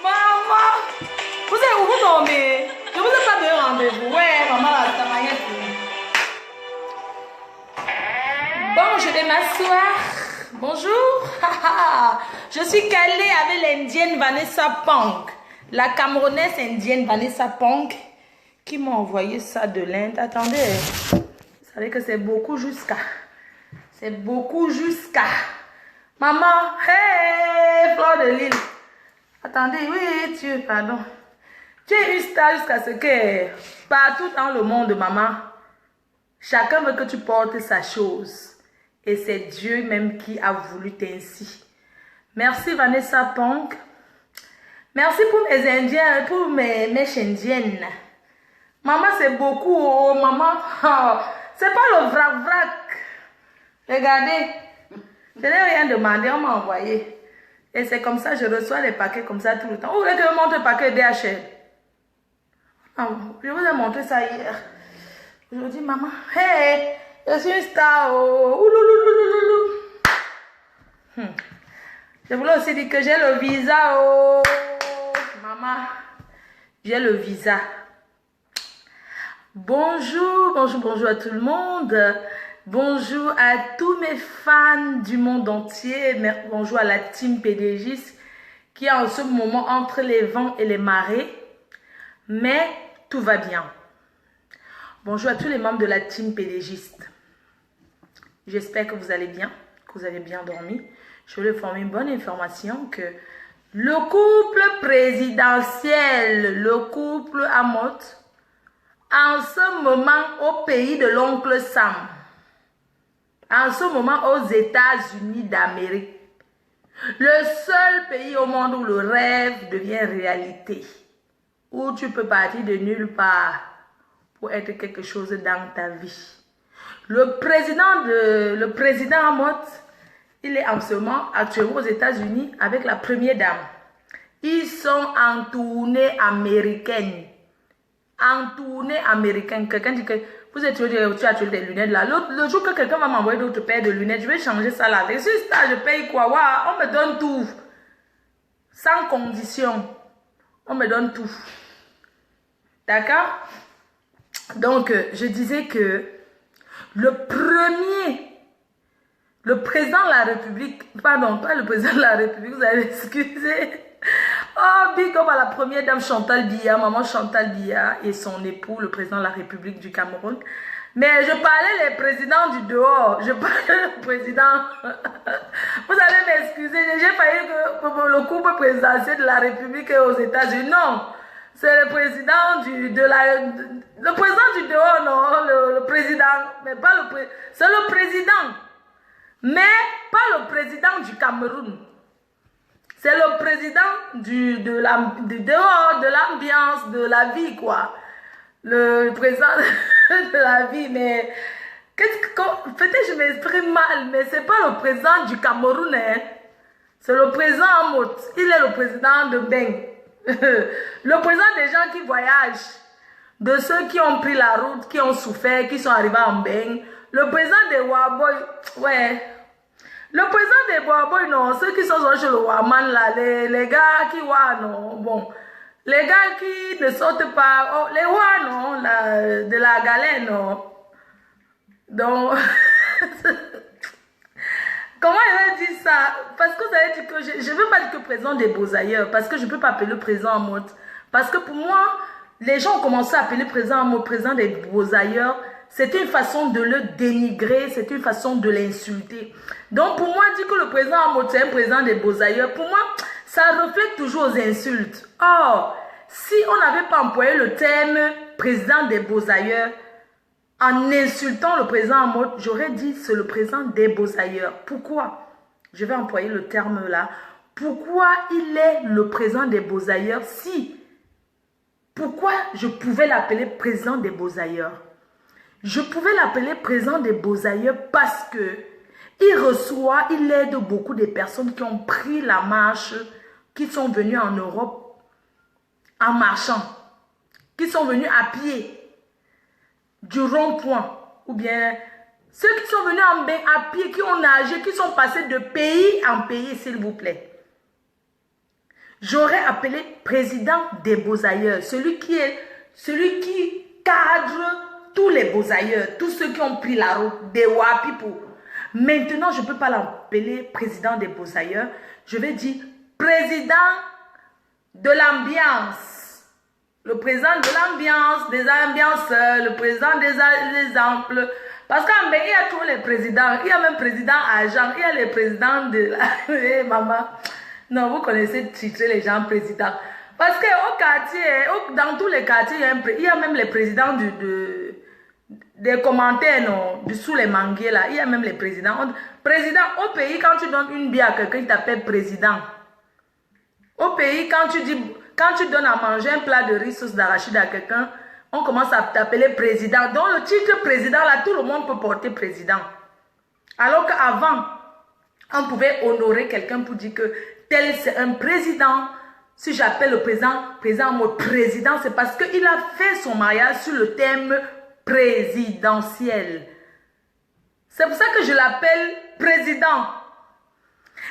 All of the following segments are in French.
Maman, vous êtes où vous dormez? Je vous ai pas donné rendez-vous. Ouais, maman, là, ça m'a rien fait. Bon, je vais m'asseoir. Bonjour. Je suis calée avec l'indienne Vanessa Pong. La Camerounaise indienne Vanessa Pong qui m'a envoyé ça de l'Inde. Attendez, vous savez que c'est beaucoup jusqu'à. C'est beaucoup jusqu'à. Maman, hey, Fleur de Lille. Attendez, oui, pardon. Tu es une star jusqu'à ce que partout dans le monde, maman, chacun veut que tu portes sa chose. Et c'est Dieu même qui a voulu t'ainsi. Merci Vanessa Pong. Merci pour mes Indiens, pour mes mèches indiennes. Maman, c'est beaucoup, oh, maman. Oh, c'est pas le vrac. Regardez. Je n'ai rien demandé, on m'a envoyé. Et c'est comme ça, je reçois les paquets comme ça tout le temps. Vous voulez que je montre le paquet DHL? Oh, je vous ai montré ça hier. Je dis, maman, hey, je suis une star. Oh, Je voulais aussi dire que j'ai le visa. Oh, maman, j'ai le visa. Bonjour à tout le monde. Bonjour à tous mes fans du monde entier. Bonjour à la team PDGiste qui est en ce moment entre les vents et les marées. Mais tout va bien. Bonjour à tous les membres de la team PDGiste. J'espère que vous allez bien, que vous avez bien dormi. Je voulais former une bonne information que le couple présidentiel, le couple Amotte, en ce moment au pays de l'oncle Sam, en ce moment aux États-Unis d'Amérique, le seul pays au monde où le rêve devient réalité, où tu peux partir de nulle part pour être quelque chose dans ta vie. Le président Amotte, il est en ce moment actuellement aux États-Unis avec la première dame. Ils sont en tournée américaine. En tournée américaine. Quelqu'un dit que vous êtes tu as des lunettes là. Le jour que quelqu'un va m'envoyer d'autres paires de lunettes, je vais changer ça là. Je suis star, je paye quoi? Wow, on me donne tout. Sans condition. On me donne tout. D'accord? Donc, je disais que le président de la République, pardon, pas le président de la République, vous allez m'excuser. Oh, big up à la première dame Chantal Biya, maman Chantal Biya et son époux, le président de la République du Cameroun. Mais je parlais les présidents du dehors, je parlais le président. Vous allez m'excuser, j'ai failli que le couple présidentiel de la République est aux États-Unis. Non, c'est le président du dehors, non, le président, mais pas le président, c'est le président, mais pas le président du Cameroun. C'est le président du dehors, de l'ambiance, de la vie, quoi. Le président de la vie, mais peut-être je m'exprime mal, mais c'est pas le président du Cameroun, hein. C'est le président Amotte. Il est le président de Beng. Le président des gens qui voyagent, de ceux qui ont pris la route, qui ont souffert, qui sont arrivés en Beng. Le président des Waboy, ouais. Le président des Waboy, non, ceux qui sont chez le Waman, là, les gars qui non, bon. Les gars qui ne sortent pas, oh, les Wa, non, de la galère, non. Donc, comment il va dire ça? Parce que vous avez dit que je ne veux pas dire que président des Beaux-Ailleurs, parce que je ne peux pas appeler le président en mode. Parce que pour moi, les gens ont commencé à appeler le président en mode président des Beaux-Ailleurs. C'était une façon de le dénigrer, c'était une façon de l'insulter. Donc pour moi, dire que le président en mode c'est un président des Beaux-Ailleurs, pour moi, ça reflète toujours aux insultes. Or, si on n'avait pas employé le terme président des Beaux-Ailleurs, en insultant le président en mode, j'aurais dit c'est le président des Beaux-Ailleurs. Pourquoi? Je vais employer le terme là. Pourquoi il est le président des Beaux-Ailleurs si? Pourquoi je pouvais l'appeler président des Beaux-Ailleurs? Je pouvais l'appeler président des Beaux-Ailleurs parce que il aide beaucoup de personnes qui ont pris la marche, qui sont venues en Europe en marchant, qui sont venus à pied du rond-point, ou bien ceux qui sont venus en bain à pied, qui ont nagé, qui sont passés de pays en pays, s'il vous plaît. J'aurais appelé président des beaux-ailleurs, celui qui cadre tous les beaux-ailleurs, tous ceux qui ont pris la route, des Wapipo. Maintenant, je ne peux pas l'appeler président des beaux-ailleurs. Je vais dire président de l'ambiance. Le président de l'ambiance, des ambianceurs, le président des exemples. Parce qu'en Bénin, il y a tous les présidents. Il y a même président agent. Il y a les présidents de la... maman. Non, vous connaissez titrer les gens présidents. Parce qu'au quartier, dans tous les quartiers, il y a même les présidents des commentaires, non, sous les manguiers là. Il y a même les présidents. Président, au pays, quand tu donnes une bière à quelqu'un, il t'appelle président. Au pays, quand tu donnes à manger un plat de riz sauce d'arachide à quelqu'un, on commence à t'appeler président. Donc le titre président là, tout le monde peut porter président. Alors qu'avant, on pouvait honorer quelqu'un pour dire que tel c'est un président. Si j'appelle le président en mode président, c'est parce qu'il a fait son mariage sur le thème présidentiel. C'est pour ça que je l'appelle président.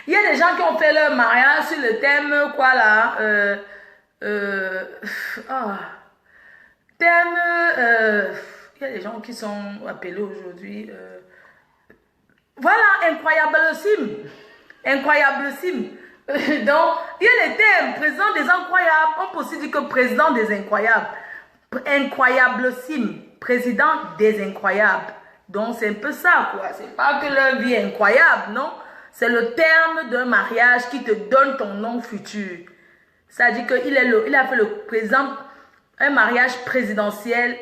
Il y a des gens qui ont fait leur mariage sur le thème, quoi là, il y a des gens qui sont appelés aujourd'hui, voilà, incroyablissime. Incroyablissime. Donc, il y a les thèmes, président des incroyables. On peut aussi dire que président des incroyables. Incroyablissime. Président des incroyables. Donc, c'est un peu ça, quoi. C'est pas que leur vie est incroyable, non? C'est le terme d'un mariage qui te donne ton nom futur. C'est-à-dire qu'il a fait le président, un mariage présidentiel.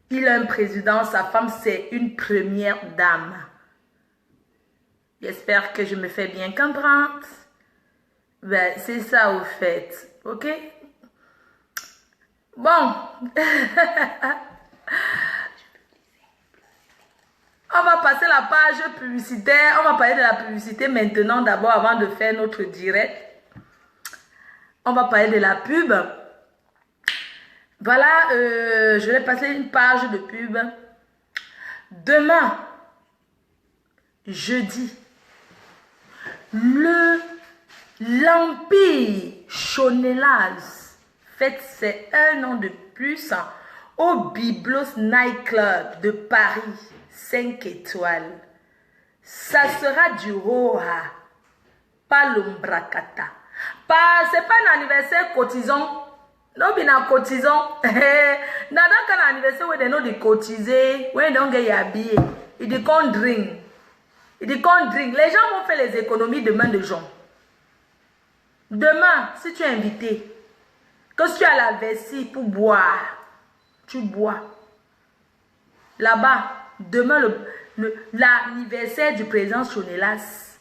Il a un président, sa femme, c'est une première dame. J'espère que je me fais bien comprendre. Ben, c'est ça au fait. Ok? Bon. On va passer la page publicitaire. On va parler de la publicité maintenant d'abord avant de faire notre direct. On va parler de la pub. Voilà, je vais passer une page de pub. Demain, jeudi, l'Empire Chonelas fête ses 1 an de plus au Biblos Night Club de Paris, 5 étoiles. Ça sera du Roha, pas l'Ombrakata. C'est pas un anniversaire cotisant. Non, bien cotisant. Nada qu'un anniversaire où ils ont cotisé, où ils ont habillé. Ils disent qu'on drink. Ils disent qu'on drink. Les gens vont faire les économies demain de gens. Demain, si tu es invité, que tu as la vessie pour boire, tu bois. Là-bas, demain, l'anniversaire du président Chonelas.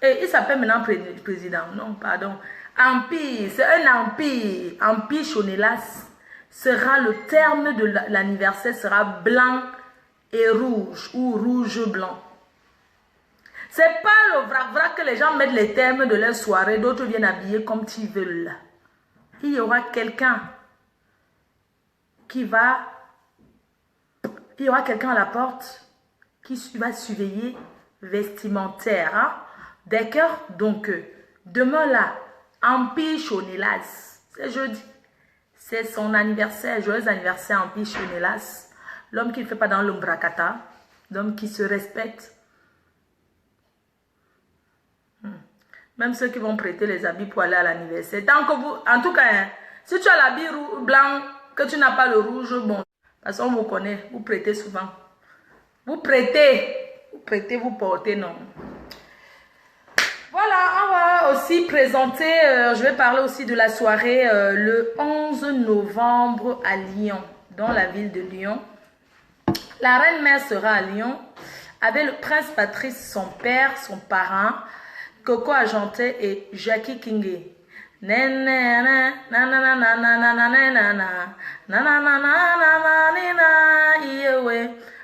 Et il s'appelle maintenant président. Non, pardon. Empire, c'est un empire. Empire Chonelas sera le terme de l'anniversaire, sera blanc et rouge ou rouge-blanc. C'est pas le vrac que les gens mettent les termes de leur soirée, d'autres viennent habiller comme ils veulent. Il y aura quelqu'un à la porte qui va surveiller vestimentaire. Hein? D'accord? Donc, demain là, Empire Chonelas, c'est jeudi. C'est son anniversaire, joyeux anniversaire Empire Chonelas. L'homme qui ne fait pas dans l'ombrakata, l'homme qui se respecte. Même ceux qui vont prêter les habits pour aller à l'anniversaire. Tant que vous, en tout cas, hein, si tu as l'habit blanc, que tu n'as pas le rouge, bon, parce qu'on vous connaît, vous prêtez souvent. Vous prêtez, vous portez, non. Voilà, on va aussi présenter, je vais parler aussi de la soirée le 11 novembre à Lyon, dans la ville de Lyon. La reine-mère sera à Lyon avec le prince Patrice, son père, son parent, Coco Argenté et Jackie Kingé.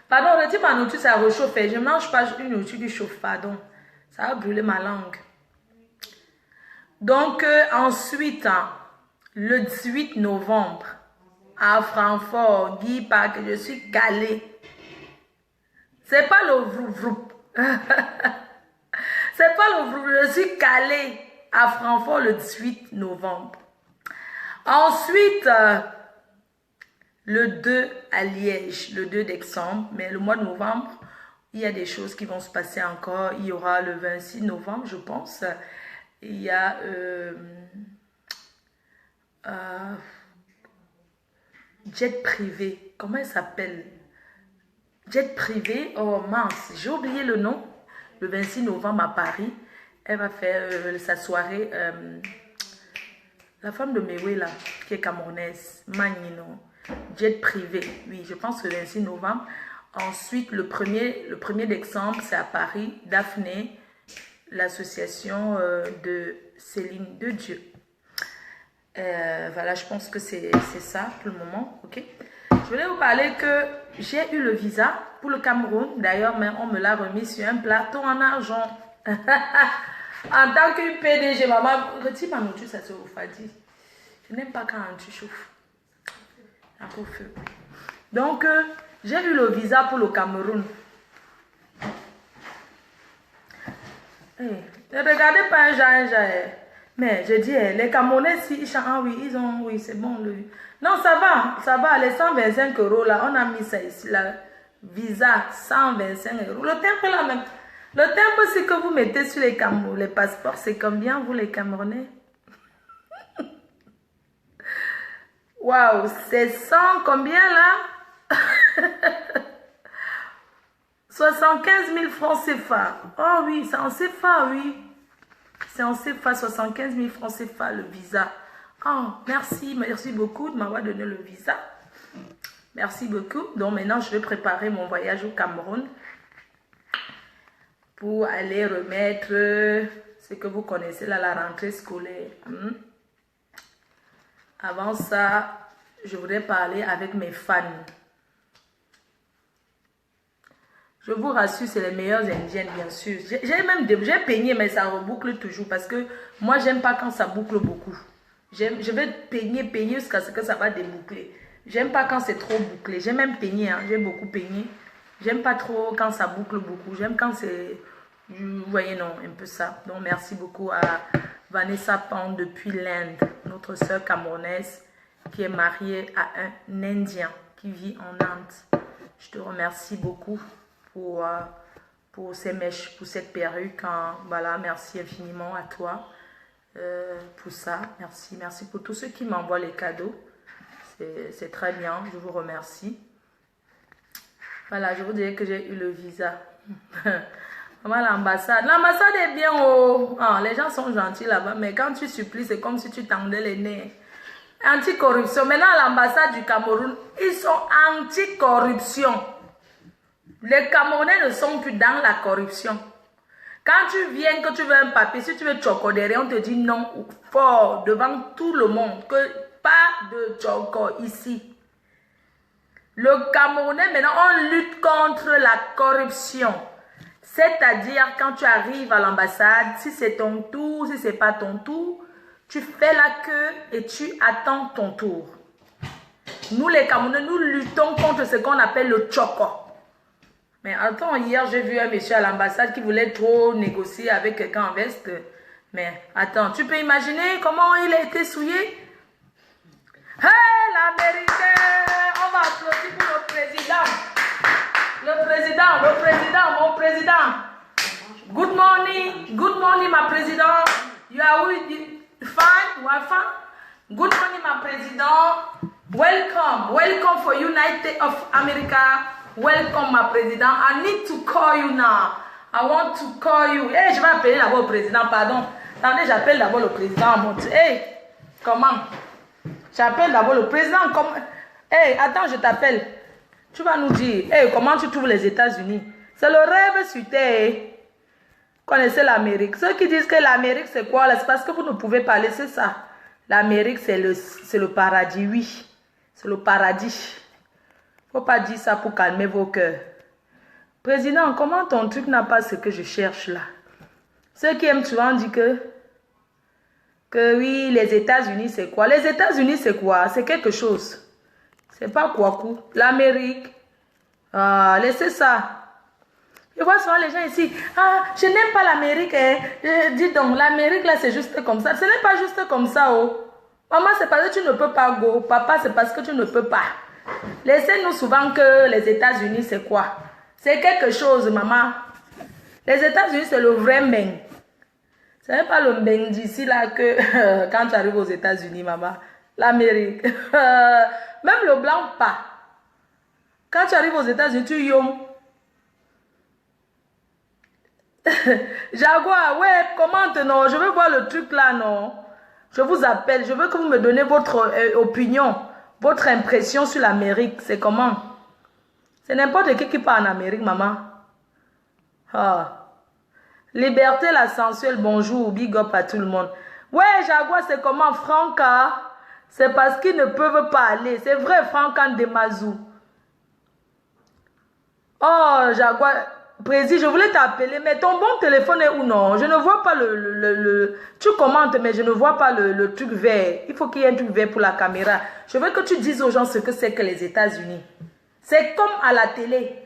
Pardon, retire ma nourriture, ça réchauffe. Je ne mange pas une nourriture qui chauffe, pardon. Ça va brûler ma langue. Donc, ensuite, le 18 novembre, à Francfort, Guy Park, je suis calée. C'est pas le vrou-vrou. C'est pas le vrou, je suis calée à Francfort le 18 novembre. Ensuite, le 2 à Liège, le 2 décembre, mais le mois de novembre, il y a des choses qui vont se passer encore. Il y aura le 26 novembre, je pense. Il y a jet privé. Comment elle s'appelle? Jet privé. Oh mince, j'ai oublié le nom. Le 26 novembre à Paris. Elle va faire sa soirée. La femme de Mewe là, qui est camerounaise. Magnino. Jet privé. Oui, je pense que le 26 novembre. Ensuite, le 1er décembre, c'est à Paris. Daphné, l'association de Céline de Dieu. Voilà, je pense que c'est ça pour le moment. Ok. Je voulais vous parler que j'ai eu le visa pour le Cameroun. D'ailleurs, on me l'a remis sur un plateau en argent. En tant que PDG, maman, retire ma nourriture, ça se refroidit. Je n'aime pas quand tu chauffes. Un peu feu. Donc, j'ai eu le visa pour le Cameroun. Ne regardez pas un genre. Mais je dis, les Camerounais, si ils chantent, ah oui, ils ont, oui, c'est bon. Non, ça va, les 125 € là, on a mis ça ici, là, visa, 125 €. Le timbre là même, le timbre, c'est que vous mettez sur les passeports, c'est combien, vous les Camerounais? Waouh, c'est 100, combien là? 75 000 francs CFA. Oh oui, c'est en CFA, oui. C'est en CFA, 75 000 francs CFA, le visa. Oh, merci beaucoup de m'avoir donné le visa. Merci beaucoup. Donc maintenant, je vais préparer mon voyage au Cameroun pour aller remettre ce que vous connaissez là, la rentrée scolaire. Avant ça, je voudrais parler avec mes fans. Je vous rassure, c'est les meilleures indiennes, bien sûr. J'ai peigné, mais ça reboucle toujours. Parce que moi, j'aime pas quand ça boucle beaucoup. Je vais peigner jusqu'à ce que ça va déboucler. J'aime pas quand c'est trop bouclé. J'ai même peigné, hein, j'ai beaucoup peigné. J'aime pas trop quand ça boucle beaucoup. J'aime quand c'est... Vous voyez, non, un peu ça. Donc, merci beaucoup à Vanessa Pan depuis l'Inde. Notre sœur camerounaise qui est mariée à un Indien qui vit en Inde. Je te remercie beaucoup pour ces mèches, pour cette perruque. Hein. Voilà, merci infiniment à toi pour ça. Merci pour tous ceux qui m'envoient les cadeaux. C'est très bien, je vous remercie. Voilà, je vous dirais que j'ai eu le visa. Voilà l'ambassade. L'ambassade est bien, oh. Ah, les gens sont gentils là-bas, mais quand tu supplies, c'est comme si tu tendais les nez. Anticorruption. Maintenant, à l'ambassade du Cameroun, ils sont anti-corruption. Les Camerounais ne sont plus dans la corruption. Quand tu viens, que tu veux un papier, si tu veux chocodérer, on te dit non fort devant tout le monde, que pas de choco ici. Le Camerounais, maintenant, on lutte contre la corruption. C'est-à-dire, quand tu arrives à l'ambassade, si c'est ton tour, si c'est pas ton tour, tu fais la queue et tu attends ton tour. Nous, les Camerounais, nous luttons contre ce qu'on appelle le choco. Mais attends, hier, j'ai vu un monsieur à l'ambassade qui voulait trop négocier avec quelqu'un en veste. Mais attends, tu peux imaginer comment il a été souillé? Hey, l'Américain! On va applaudir pour le président. Mon président. Good morning, ma président. You are fine? You are fine? Good morning, ma président. Welcome for United States of America. Welcome, ma président. I need to call you now. I want to call you. Hey, je vais appeler d'abord le président, pardon. Attendez, j'appelle d'abord le président. Hey, comment? J'appelle d'abord le président. Hey, attends, je t'appelle. Tu vas nous dire, hey, comment tu trouves les États-Unis? C'est le rêve sur terre. Connaissez l'Amérique. Ceux qui disent que l'Amérique, c'est quoi? C'est parce que vous ne pouvez pas laisser ça. L'Amérique, c'est le paradis, oui. C'est le paradis. Faut pas dire ça pour calmer vos cœurs. Président, comment ton truc n'a pas ce que je cherche là? Ceux qui aiment souvent disent que oui, les États-Unis, c'est quoi? Les États-Unis, c'est quoi? C'est quelque chose. C'est pas quoi coup. L'Amérique. Ah, laissez ça. Je vois souvent les gens ici. Ah, je n'aime pas l'Amérique. Dis donc, l'Amérique là, c'est juste comme ça. Ce n'est pas juste comme ça, oh. Maman, c'est parce que tu ne peux pas go. Papa, c'est parce que tu ne peux pas. Laissez-nous souvent que les États-Unis, c'est quoi? C'est quelque chose, maman. Les États-Unis, c'est le vrai mbeng. Ce n'est pas le mbeng d'ici là que quand tu arrives aux États-Unis, maman. L'Amérique. Même le blanc, pas. Quand tu arrives aux États-Unis, tu yom. Jaguar, ouais, commente, non. Je veux voir le truc là, non. Je vous appelle. Je veux que vous me donnez votre opinion, votre impression sur l'Amérique. C'est comment? C'est n'importe qui part en Amérique, maman. Ah. Liberté, la sensuelle, bonjour, big up à tout le monde. Ouais, Jaguar, c'est comment, Franca? C'est parce qu'ils ne peuvent pas aller. C'est vrai, Franca Ndemazou. Oh, Jaguar, Président, je voulais t'appeler, mais ton bon téléphone est où, non? Je ne vois pas Tu commentes, mais je ne vois pas le truc vert. Il faut qu'il y ait un truc vert pour la caméra. Je veux que tu dises aux gens ce que c'est que les États-Unis. C'est comme à la télé.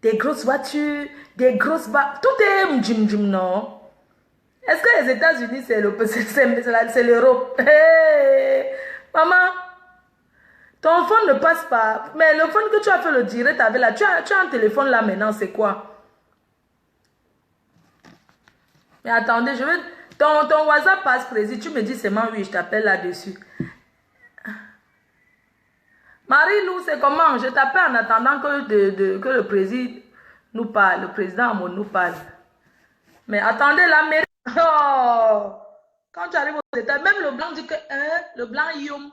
Des grosses voitures, des grosses barres. Tout est mjim, non? Est-ce que les États-Unis, c'est l'Europe? Hey, maman, ton phone ne passe pas. Mais le phone que tu as fait le direct avec là, tu as un téléphone là maintenant, c'est quoi? Mais attendez, je veux... Ton WhatsApp passe, président. Tu me dis seulement oui, je t'appelle là-dessus. Marie-Lou, c'est comment? Je t'appelle en attendant que le président nous parle. Le président Amon nous parle. Mais attendez, l'Amérique... Oh! Quand tu arrives aux États, même le blanc dit que... Hein, le blanc yom. Vous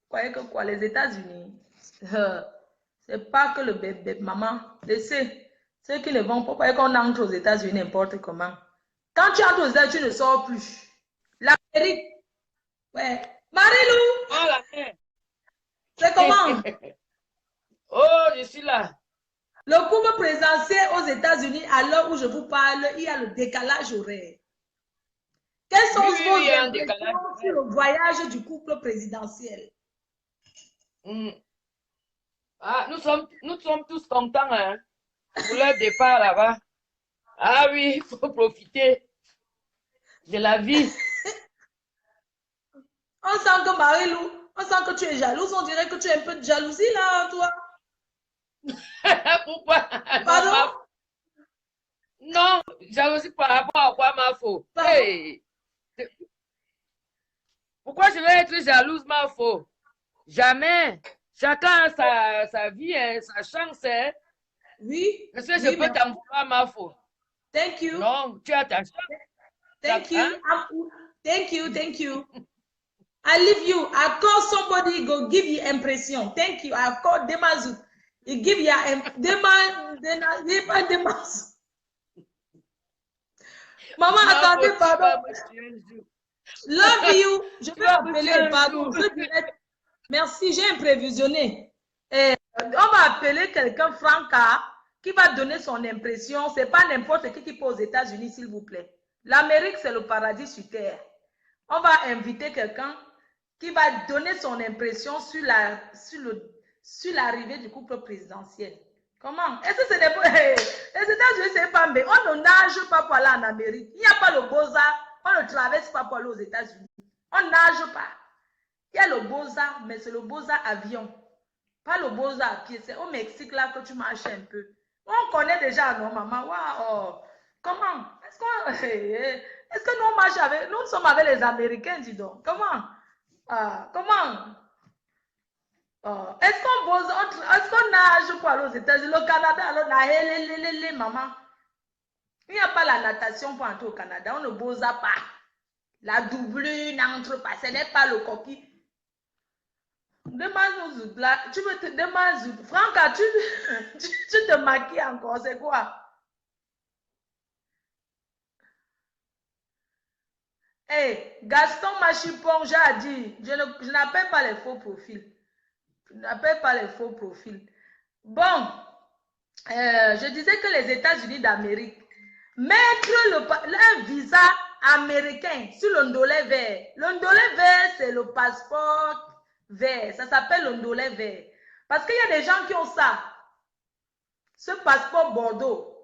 croyez que quoi? Les États-Unis? C'est pas que le bébé, maman. Laissez. Ceux qui ne vont pas, croyez qu'on entre aux États-Unis n'importe comment. Quand tu entres aux États-Unis, tu ne sors plus. L'Amérique... Ouais. Marie-Lou! Oh, la mère. C'est comment? Oh, je suis là. Le couple présidentiel aux États-Unis, à l'heure où je vous parle, il y a le décalage horaire. Quelles sont vos impressions sur le voyage du couple présidentiel? Ah, nous sommes tous contents hein, pour leur départ là-bas. Ah oui, il faut profiter de la vie. On sent que Marie-Lou, on sent que tu es jalouse. On dirait que tu as un peu de jalousie là, toi. Pourquoi? Pardon? Non, jalousie par rapport à quoi, ma faux? Hey. Pourquoi je vais être jalouse, ma faux? Jamais. Chacun a sa vie, hein, sa chance. Hein. Oui. Est-ce que je peux t'en vouloir, ma faux? Thank you. Non, tu as ta chance. Thank you. Hein? Thank you. I leave you. I call somebody, go give you impression. Thank you. I call Demazu. You give you Demazu. Maman, attendez, pardon. Love you. Je vais appeler, pardon. Merci, j'ai imprévisionné. On va appeler quelqu'un, Franca, qui va donner son impression. Ce n'est pas n'importe qui peut aux États-Unis, s'il vous plaît. L'Amérique, c'est le paradis sur terre. On va inviter quelqu'un qui va donner son impression sur l'arrivée du couple présidentiel. Comment? Est-ce que c'est des... Les États-Unis, c'est pas bien. On ne nage pas pour aller en Amérique. Il n'y a pas le Beaux-Arts. On ne traverse pas pour aller aux États-Unis. On ne nage pas. Il y a le Beaux-Arts, mais c'est le Beaux-Arts avion. Pas le Beaux-Arts à pied. C'est au Mexique là que tu marches un peu. On connaît déjà, non, maman? Waouh! Comment? Est-ce que nous marchons avec... Nous sommes avec les Américains, dis donc. Comment? Comment? Est-ce qu'on nage pour aller aux États-Unis? Le Canada, alors, maman. Il n'y a pas la natation pour entrer au Canada. On ne bosse pas. La doublure n'entre pas. Ce n'est pas le coquille. Demande-nous là. Tu veux te demander. Franca, tu te maquilles encore. C'est quoi? Hey, Gaston Machipon, j'ai dit, je n'appelle pas les faux profils. Je n'appelle pas les faux profils. Bon, je disais que les États-Unis d'Amérique mettre un visa américain sur le ndolet vert. Le ndolet vert, c'est le passeport vert. Ça s'appelle le ndolet vert. Parce qu'il y a des gens qui ont ça. Ce passeport Bordeaux.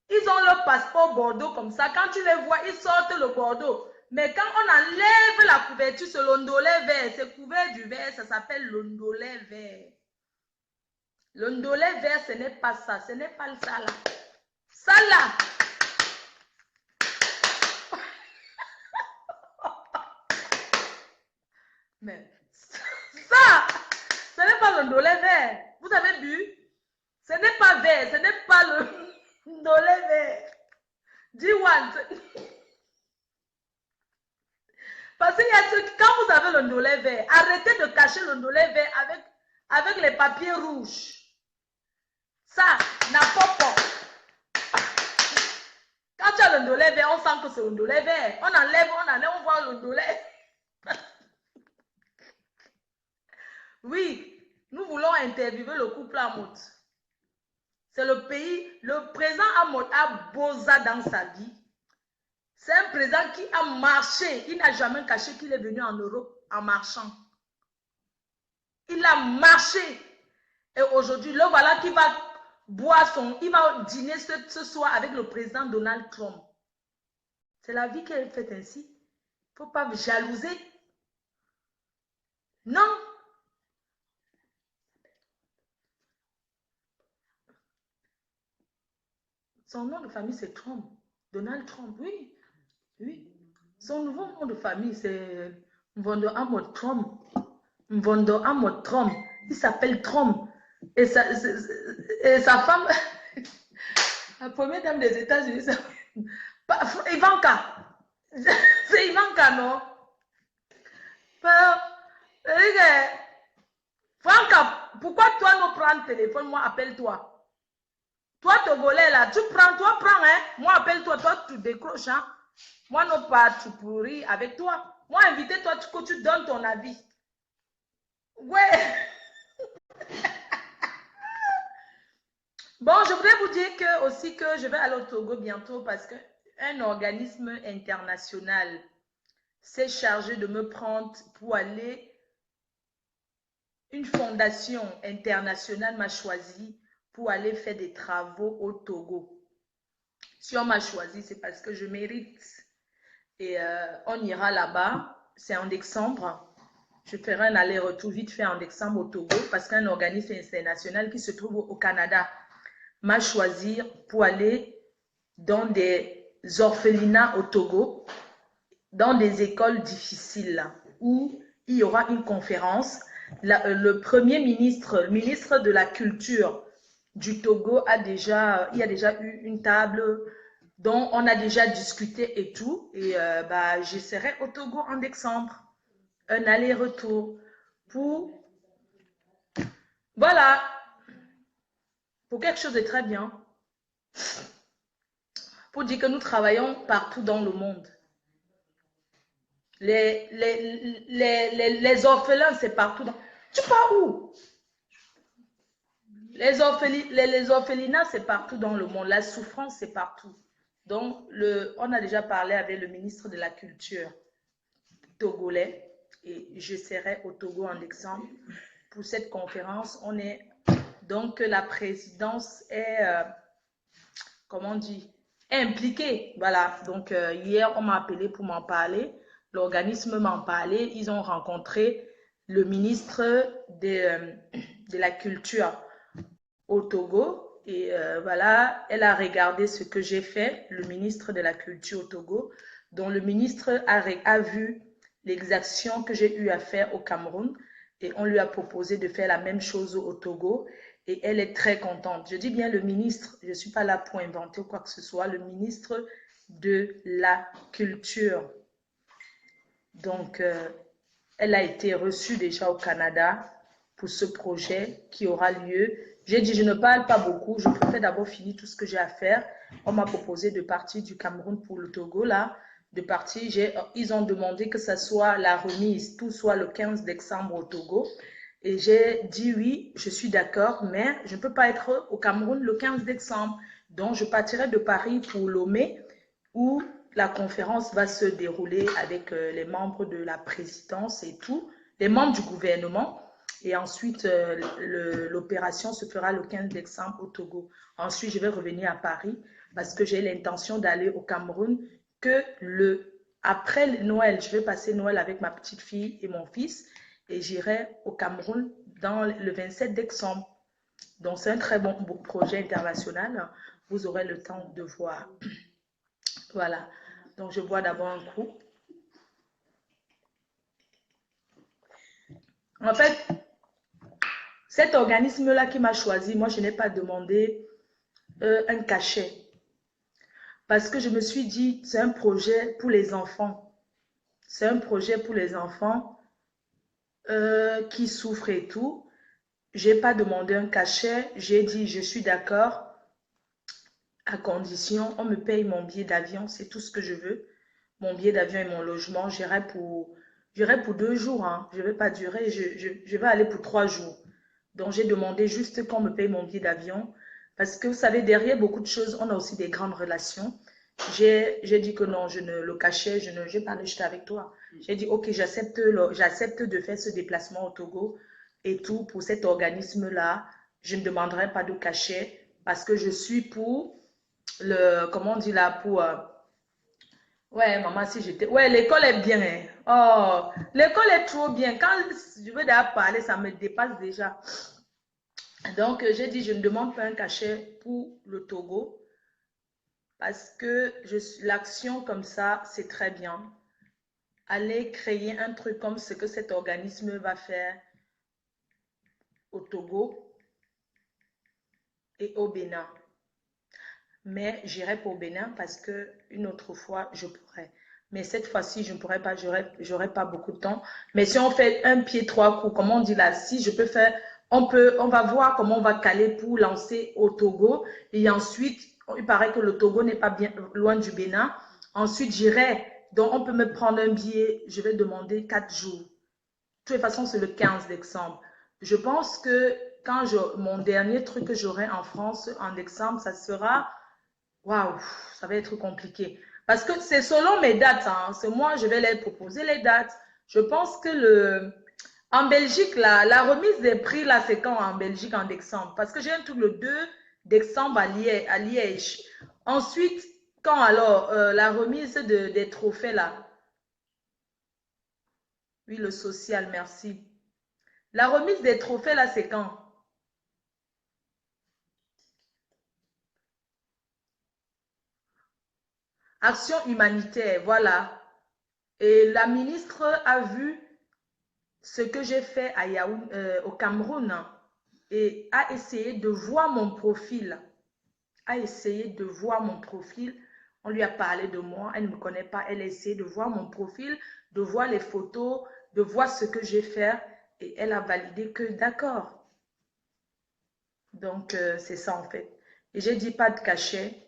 Ils ont leur passeport Bordeaux comme ça. Quand tu les vois, ils sortent le Bordeaux. Mais quand on enlève la couverture, c'est l'ondolet vert. C'est couvert du vert, ça s'appelle l'ondolet vert. L'ondolet vert, ce n'est pas ça. Ce n'est pas ça là. Ça là. Mais ça, ce n'est pas l'ondolet vert. Vous avez vu? Ce n'est pas vert. Ce n'est pas l'ondolet vert. D1. Parce qu'il y a ceux qui, quand vous avez l'ondolet vert, arrêtez de cacher l'ondolet vert avec les papiers rouges. Ça, n'importe quoi. Quand tu as l'ondolet vert, on sent que c'est l'ondolet vert. On enlève, on voit l'ondolet. Oui, nous voulons interviewer le couple Amot. C'est le pays, le président Amot a Boza dans sa vie. C'est un président qui a marché. Il n'a jamais caché qu'il est venu en Europe en marchant. Il a marché. Et aujourd'hui, le voilà qui va boire il va dîner ce soir avec le président Donald Trump. C'est la vie qu'elle fait ainsi. Il ne faut pas jalouser. Non. Son nom de famille, c'est Trump. Donald Trump, oui. Oui. Son nouveau nom de famille, c'est Mvondo Amot Trump. Mvondo Amot Trump. Il s'appelle Trump. Et sa femme, la première dame des États-Unis, Ivanka. C'est Ivanka, non? Franca, pourquoi toi nous prends le téléphone, moi appelle-toi? Toi, Togolais, là, tu prends, toi prends, hein? Moi appelle-toi, toi tu décroches, hein? Moi non pas, tu pourris avec toi. Moi invité toi que tu donnes ton avis. Ouais. Bon, je voudrais vous dire que, aussi que je vais aller au Togo bientôt parce qu'un organisme international s'est chargé de me prendre pour aller. Une fondation internationale m'a choisi pour aller faire des travaux au Togo. Si on m'a choisi, c'est parce que je mérite. Et on ira là-bas. C'est en décembre. Je ferai un aller-retour vite fait en décembre au Togo parce qu'un organisme international qui se trouve au Canada m'a choisi pour aller dans des orphelinats au Togo, dans des écoles difficiles où il y aura une conférence. Le premier ministre, le ministre de la Culture du Togo il y a déjà eu une table dont on a déjà discuté et tout. Et je serai au Togo en décembre. Un aller-retour pour, voilà, pour quelque chose de très bien. Pour dire que nous travaillons partout dans le monde. Les orphelins, c'est partout. Tu pars où? Les orphelinats, c'est partout dans le monde. La souffrance, c'est partout. Donc, on a déjà parlé avec le ministre de la Culture togolais et je serai au Togo en décembre pour cette conférence. Donc, la présidence est, comment on dit, impliquée. Voilà. Donc, hier, on m'a appelé pour m'en parler. L'organisme m'en parlait. Ils ont rencontré le ministre de la Culture au Togo. Et voilà, elle a regardé ce que j'ai fait, le ministre de la Culture au Togo, dont le ministre a vu l'exaction que j'ai eu à faire au Cameroun et on lui a proposé de faire la même chose au Togo et elle est très contente. Je dis bien le ministre, je ne suis pas là pour inventer quoi que ce soit, le ministre de la Culture. Donc, elle a été reçue déjà au Canada pour ce projet qui aura lieu. J'ai dit, je ne parle pas beaucoup, je préfère d'abord finir tout ce que j'ai à faire. On m'a proposé de partir du Cameroun pour le Togo, là, de partir. Ils ont demandé que ça soit la remise, tout soit le 15 décembre au Togo. Et j'ai dit oui, je suis d'accord, mais je ne peux pas être au Cameroun le 15 décembre. Donc, je partirai de Paris pour Lomé, où la conférence va se dérouler avec les membres de la présidence et tout, les membres du gouvernement. Et ensuite, l'opération se fera le 15 décembre au Togo. Ensuite, je vais revenir à Paris parce que j'ai l'intention d'aller au Cameroun que le après Noël, je vais passer Noël avec ma petite fille et mon fils et j'irai au Cameroun dans le 27 décembre. Donc, c'est un très bon projet international. Vous aurez le temps de voir. Voilà. Donc, je bois d'abord un coup. En fait, cet organisme-là qui m'a choisi, moi, je n'ai pas demandé un cachet. Parce que je me suis dit, c'est un projet pour les enfants. C'est un projet pour les enfants qui souffrent et tout. Je n'ai pas demandé un cachet. J'ai dit, je suis d'accord à condition, on me paye mon billet d'avion, c'est tout ce que je veux. Mon billet d'avion et mon logement, j'irai pour 2 jours. Hein. Je ne vais pas durer, je vais aller pour 3 jours. Donc, j'ai demandé juste qu'on me paye mon billet d'avion. Parce que vous savez, derrière beaucoup de choses, on a aussi des grandes relations. J'ai dit que non, je ne le cachais, je ne vais pas le jeter avec toi. J'ai dit, ok, j'accepte de faire ce déplacement au Togo et tout pour cet organisme-là. Je ne demanderai pas de cachet parce que je suis pour comment on dit là, pour... ouais, maman, si j'étais... Ouais, l'école est bien. Hein. Oh, l'école est trop bien. Quand je veux déjà parler, ça me dépasse déjà. Donc, j'ai dit, je ne demande pas un cachet pour le Togo parce que l'action comme ça, c'est très bien. Aller créer un truc comme ce que cet organisme va faire au Togo et au Bénin. Mais j'irai pour Bénin parce que une autre fois, je pourrais. Mais cette fois-ci, je ne pourrais pas, j'aurai pas beaucoup de temps. Mais si on fait un pied, trois coups, comme on dit là, si je peux faire, on va voir comment on va caler pour lancer au Togo. Et ensuite, il paraît que le Togo n'est pas bien loin du Bénin. Ensuite, j'irai. Donc, on peut me prendre un billet. Je vais demander 4 jours. De toute façon, c'est le 15 décembre. Je pense que quand mon dernier truc que j'aurai en France en décembre, ça sera... Waouh, ça va être compliqué. Parce que c'est selon mes dates. Hein. C'est moi, je vais les proposer les dates. Je pense que en Belgique, la remise des prix, là, c'est quand en Belgique en décembre. Parce que j'ai un truc le 2 décembre à Liège. Ensuite, quand alors la remise des trophées, là. Oui, le social, merci. La remise des trophées, là, c'est quand? Action humanitaire, voilà. Et la ministre a vu ce que j'ai fait à au Cameroun et a essayé de voir mon profil. A essayé de voir mon profil. On lui a parlé de moi, elle ne me connaît pas. Elle a essayé de voir mon profil, de voir les photos, de voir ce que j'ai fait et elle a validé que d'accord. Donc, c'est ça en fait. Et j'ai dit pas de cachet.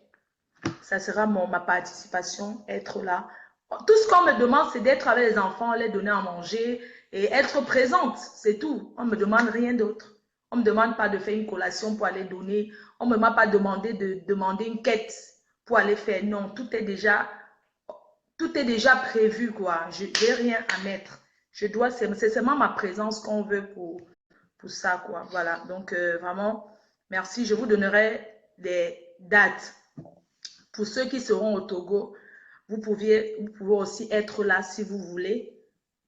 Ça sera ma participation, être là. Tout ce qu'on me demande, c'est d'être avec les enfants, les donner à manger et être présente. C'est tout. On ne me demande rien d'autre. On ne me demande pas de faire une collation pour aller donner. On ne m'a pas demandé de demander une quête pour aller faire. Non, tout est déjà prévu, quoi. Je n'ai rien à mettre. C'est seulement ma présence qu'on veut pour ça, quoi. Voilà. Donc, vraiment, merci. Je vous donnerai des dates. Pour ceux qui seront au Togo, vous pouvez aussi être là si vous voulez.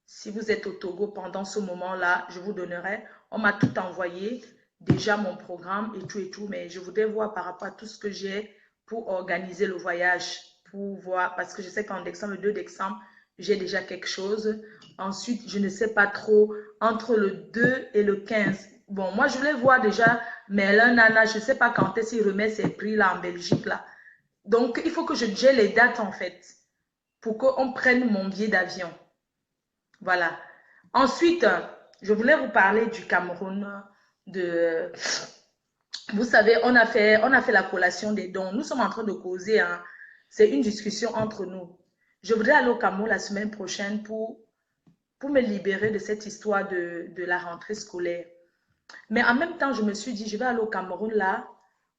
Si vous êtes au Togo pendant ce moment-là, je vous donnerai. On m'a tout envoyé, déjà mon programme et tout, mais je voudrais voir par rapport à tout ce que j'ai pour organiser le voyage, pour voir, parce que je sais qu'en décembre, le 2 décembre, j'ai déjà quelque chose. Ensuite, je ne sais pas trop, entre le 2 et le 15. Bon, moi, je voulais voir déjà, mais là, Nana, je ne sais pas quand est-ce qu'il remet ses prix là en Belgique, là. Donc, il faut que j'ai les dates, en fait, pour qu'on prenne mon billet d'avion. Voilà. Ensuite, je voulais vous parler du Cameroun. Vous savez, on a fait la collation des dons. Nous sommes en train de causer. Hein. C'est une discussion entre nous. Je voudrais aller au Cameroun la semaine prochaine pour me libérer de cette histoire de la rentrée scolaire. Mais en même temps, je me suis dit, je vais aller au Cameroun là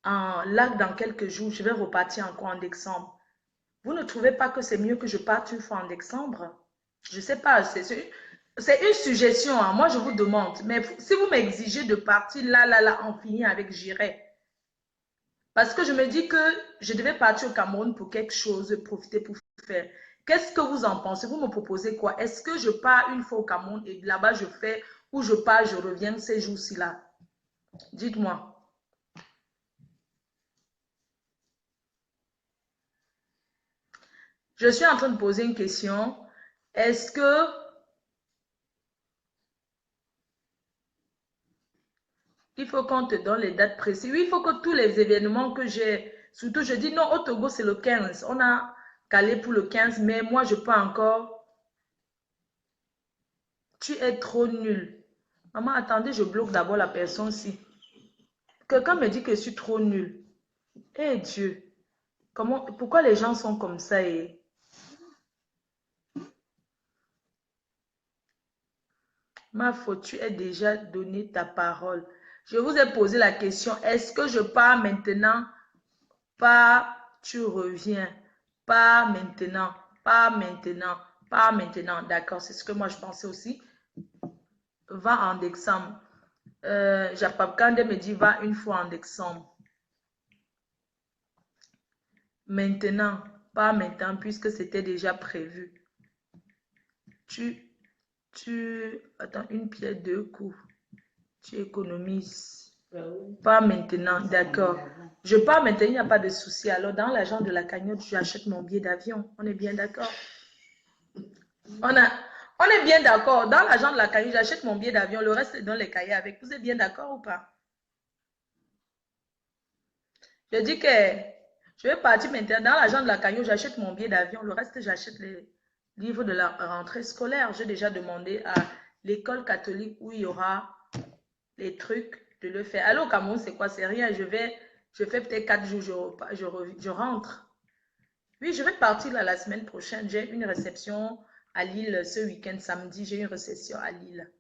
dans quelques jours. Je vais repartir encore en décembre. Vous ne trouvez pas que c'est mieux que je parte une fois en décembre? Je ne sais pas, c'est une suggestion. Hein. Moi, je vous demande. Mais si vous m'exigez de partir là, en finir avec, j'irai. Parce que je me dis que je devais partir au Cameroun pour quelque chose, profiter pour faire. Qu'est-ce que vous en pensez? Vous me proposez quoi? Est-ce que je pars une fois au Cameroun et là-bas je fais, ou je pars, je reviens ces jours-ci là? Dites-moi. Je suis en train de poser une question. Est-ce que il faut qu'on te donne les dates précises? Oui, il faut que tous les événements que j'ai, surtout je dis non, au Togo c'est le 15. On a calé pour le 15, mais moi je peux encore. Tu es trop nul. Maman, attendez, je bloque d'abord la personne-ci. Quelqu'un me dit que je suis trop nul. Eh Dieu, pourquoi les gens sont comme ça et... Ma faute, tu as déjà donné ta parole. Je vous ai posé la question, est-ce que je pars maintenant? Pas, tu reviens. Pas maintenant, pas maintenant, pas maintenant. D'accord, c'est ce que moi je pensais aussi. Va en décembre. Japap Kande me dit va une fois en décembre. Maintenant, pas maintenant, puisque c'était déjà prévu. Attends, une pierre, deux coups. Tu économises. Pas maintenant, d'accord. Je pars maintenant, il n'y a pas de souci. Alors, dans l'argent de la cagnotte, j'achète mon billet d'avion. On est bien d'accord? On est bien d'accord. Dans l'argent de la cagnotte, j'achète mon billet d'avion. Le reste est dans les cahiers avec. Vous êtes bien d'accord ou pas? Je dis que je vais partir maintenant. Dans l'argent de la cagnotte, j'achète mon billet d'avion. Le reste, j'achète les livres de la rentrée scolaire. J'ai déjà demandé à l'école catholique où il y aura les trucs de le faire. Allô, au Cameroun, c'est quoi? C'est rien. Je fais peut-être 4 jours, je rentre. Oui, je vais partir là, la semaine prochaine. J'ai une réception à Lille ce week-end, samedi. J'ai une réception à Lille.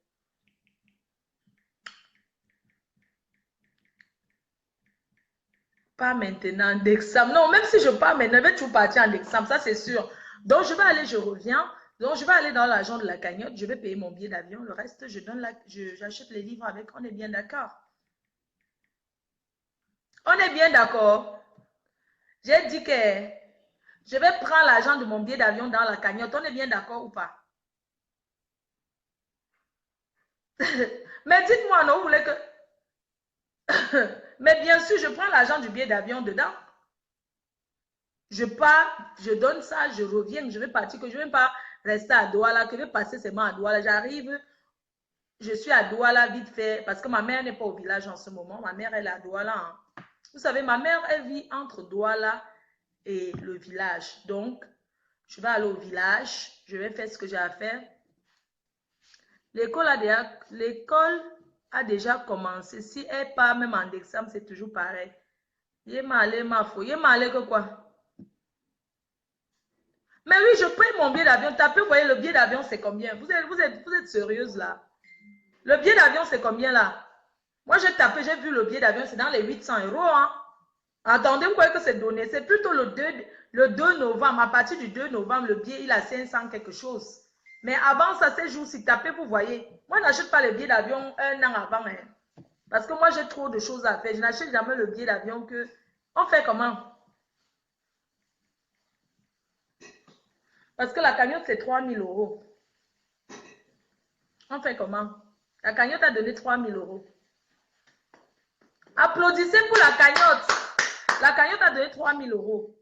Pas maintenant, d'examen. Non, même si je pars maintenant, je vais toujours partir en examen, ça c'est sûr. Donc, je vais aller, je reviens. Donc, je vais aller dans l'argent de la cagnotte, je vais payer mon billet d'avion. Le reste, j'achète les livres avec. On est bien d'accord. On est bien d'accord. J'ai dit que je vais prendre l'argent de mon billet d'avion dans la cagnotte. On est bien d'accord ou pas? Mais dites-moi, non, vous voulez que... Mais bien sûr, je prends l'argent du billet d'avion dedans. Je pars, je donne ça, je reviens, je vais partir, que je ne vais pas rester à Douala, que je vais passer seulement à Douala. J'arrive, je suis à Douala vite fait, parce que ma mère n'est pas au village en ce moment. Ma mère, elle est à Douala. Hein. Vous savez, ma mère, elle vit entre Douala et le village. Donc, je vais aller au village, je vais faire ce que j'ai à faire. L'école a déjà commencé. Si elle part même en décembre, c'est toujours pareil. Yéma allé, ma faux. Yéma allé que quoi? Mais oui, je paye mon billet d'avion. Tapez, vous voyez, le billet d'avion, c'est combien? Vous êtes sérieuse là? Le billet d'avion, c'est combien là? Moi, j'ai tapé, j'ai vu le billet d'avion, c'est dans les 800 euros. Hein? Attendez, vous voyez que c'est donné. C'est plutôt le 2 novembre. À partir du 2 novembre, le billet, il a 500 quelque chose. Mais avant ça, ces jours-ci, tapez, vous voyez. Moi, je n'achète pas le billet d'avion un an avant. Hein? Parce que moi, j'ai trop de choses à faire. Je n'achète jamais le billet d'avion que... On fait comment? Parce que la cagnotte, c'est 3000 euros. On fait comment? La cagnotte a donné 3000 euros. Applaudissez pour la cagnotte. La cagnotte a donné 3000 euros.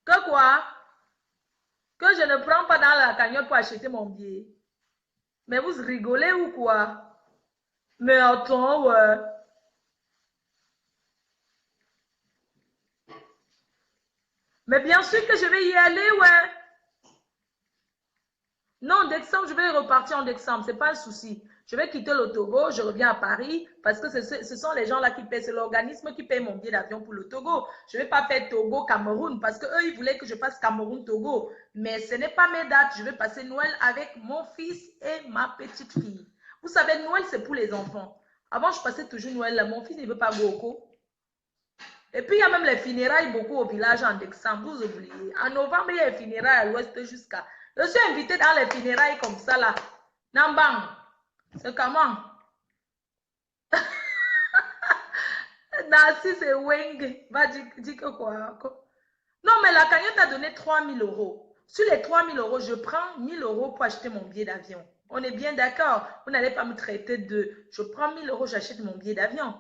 Que quoi? Que je ne prends pas dans la cagnotte pour acheter mon billet. Mais vous rigolez ou quoi? Mais attends, ouais. Mais bien sûr que je vais y aller, ouais. Non, décembre, je vais repartir en décembre, c'est pas un souci. Je vais quitter le Togo, je reviens à Paris parce que ce sont les gens là qui paient, c'est l'organisme qui paye mon billet d'avion pour le Togo. Je ne vais pas faire Togo-Cameroun parce qu'eux, ils voulaient que je fasse Cameroun-Togo. Mais ce n'est pas mes dates, je vais passer Noël avec mon fils et ma petite fille. Vous savez, Noël, c'est pour les enfants. Avant, je passais toujours Noël là, mon fils ne veut pas Goko. Et puis, il y a même les funérailles beaucoup au village en décembre, vous oubliez. En novembre, il y a les funérailles à l'ouest jusqu'à... Je suis invitée dans les funérailles comme ça là. Nambang, c'est comment? Narcisse et Weng, va dire que quoi? Non, mais la cagnotte a donné 3 000 euros. Sur les 3 000 euros, je prends 1 000 euros pour acheter mon billet d'avion. On est bien d'accord. Vous n'allez pas me traiter de... Je prends 1 000 euros, j'achète mon billet d'avion.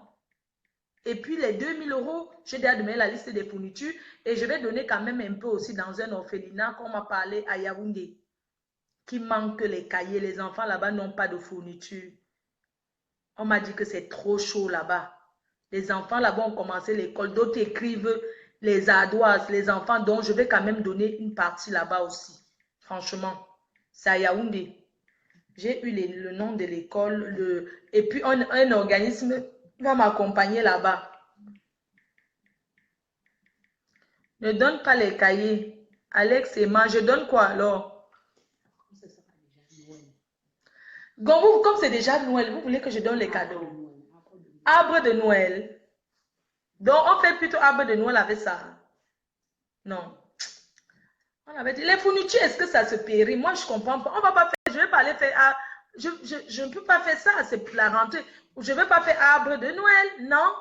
Et puis les 2 000 euros, j'ai déjà donné la liste des fournitures et je vais donner quand même un peu aussi dans un orphelinat qu'on m'a parlé à Yaoundé, qui manque les cahiers. Les enfants là-bas n'ont pas de fourniture. On m'a dit que c'est trop chaud là-bas. Les enfants là-bas ont commencé l'école. D'autres écrivent les ardoises, les enfants. Donc, je vais quand même donner une partie là-bas aussi. Franchement, c'est à Yaoundé. J'ai eu le nom de l'école. Et puis, un organisme va m'accompagner là-bas. Ne donne pas les cahiers. Alex et moi, je donne quoi alors? Comme c'est déjà Noël, vous voulez que je donne les cadeaux? Arbre de Noël. Donc, on fait plutôt arbre de Noël avec ça. Non. On avait dit, les fournitures, est-ce que ça se périt? Moi, je comprends pas. On va pas faire, je vais pas aller faire, je ne peux pas faire ça, c'est pour la rentrée. Je ne vais pas faire arbre de Noël, non.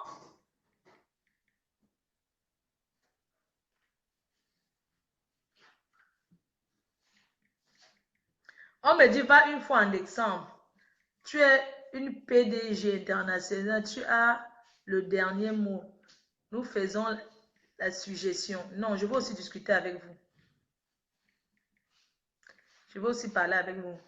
On me dit, va une fois en décembre. Tu es une PDG internationale, tu as le dernier mot. Nous faisons la suggestion. Non, je veux aussi discuter avec vous. Je veux aussi parler avec vous.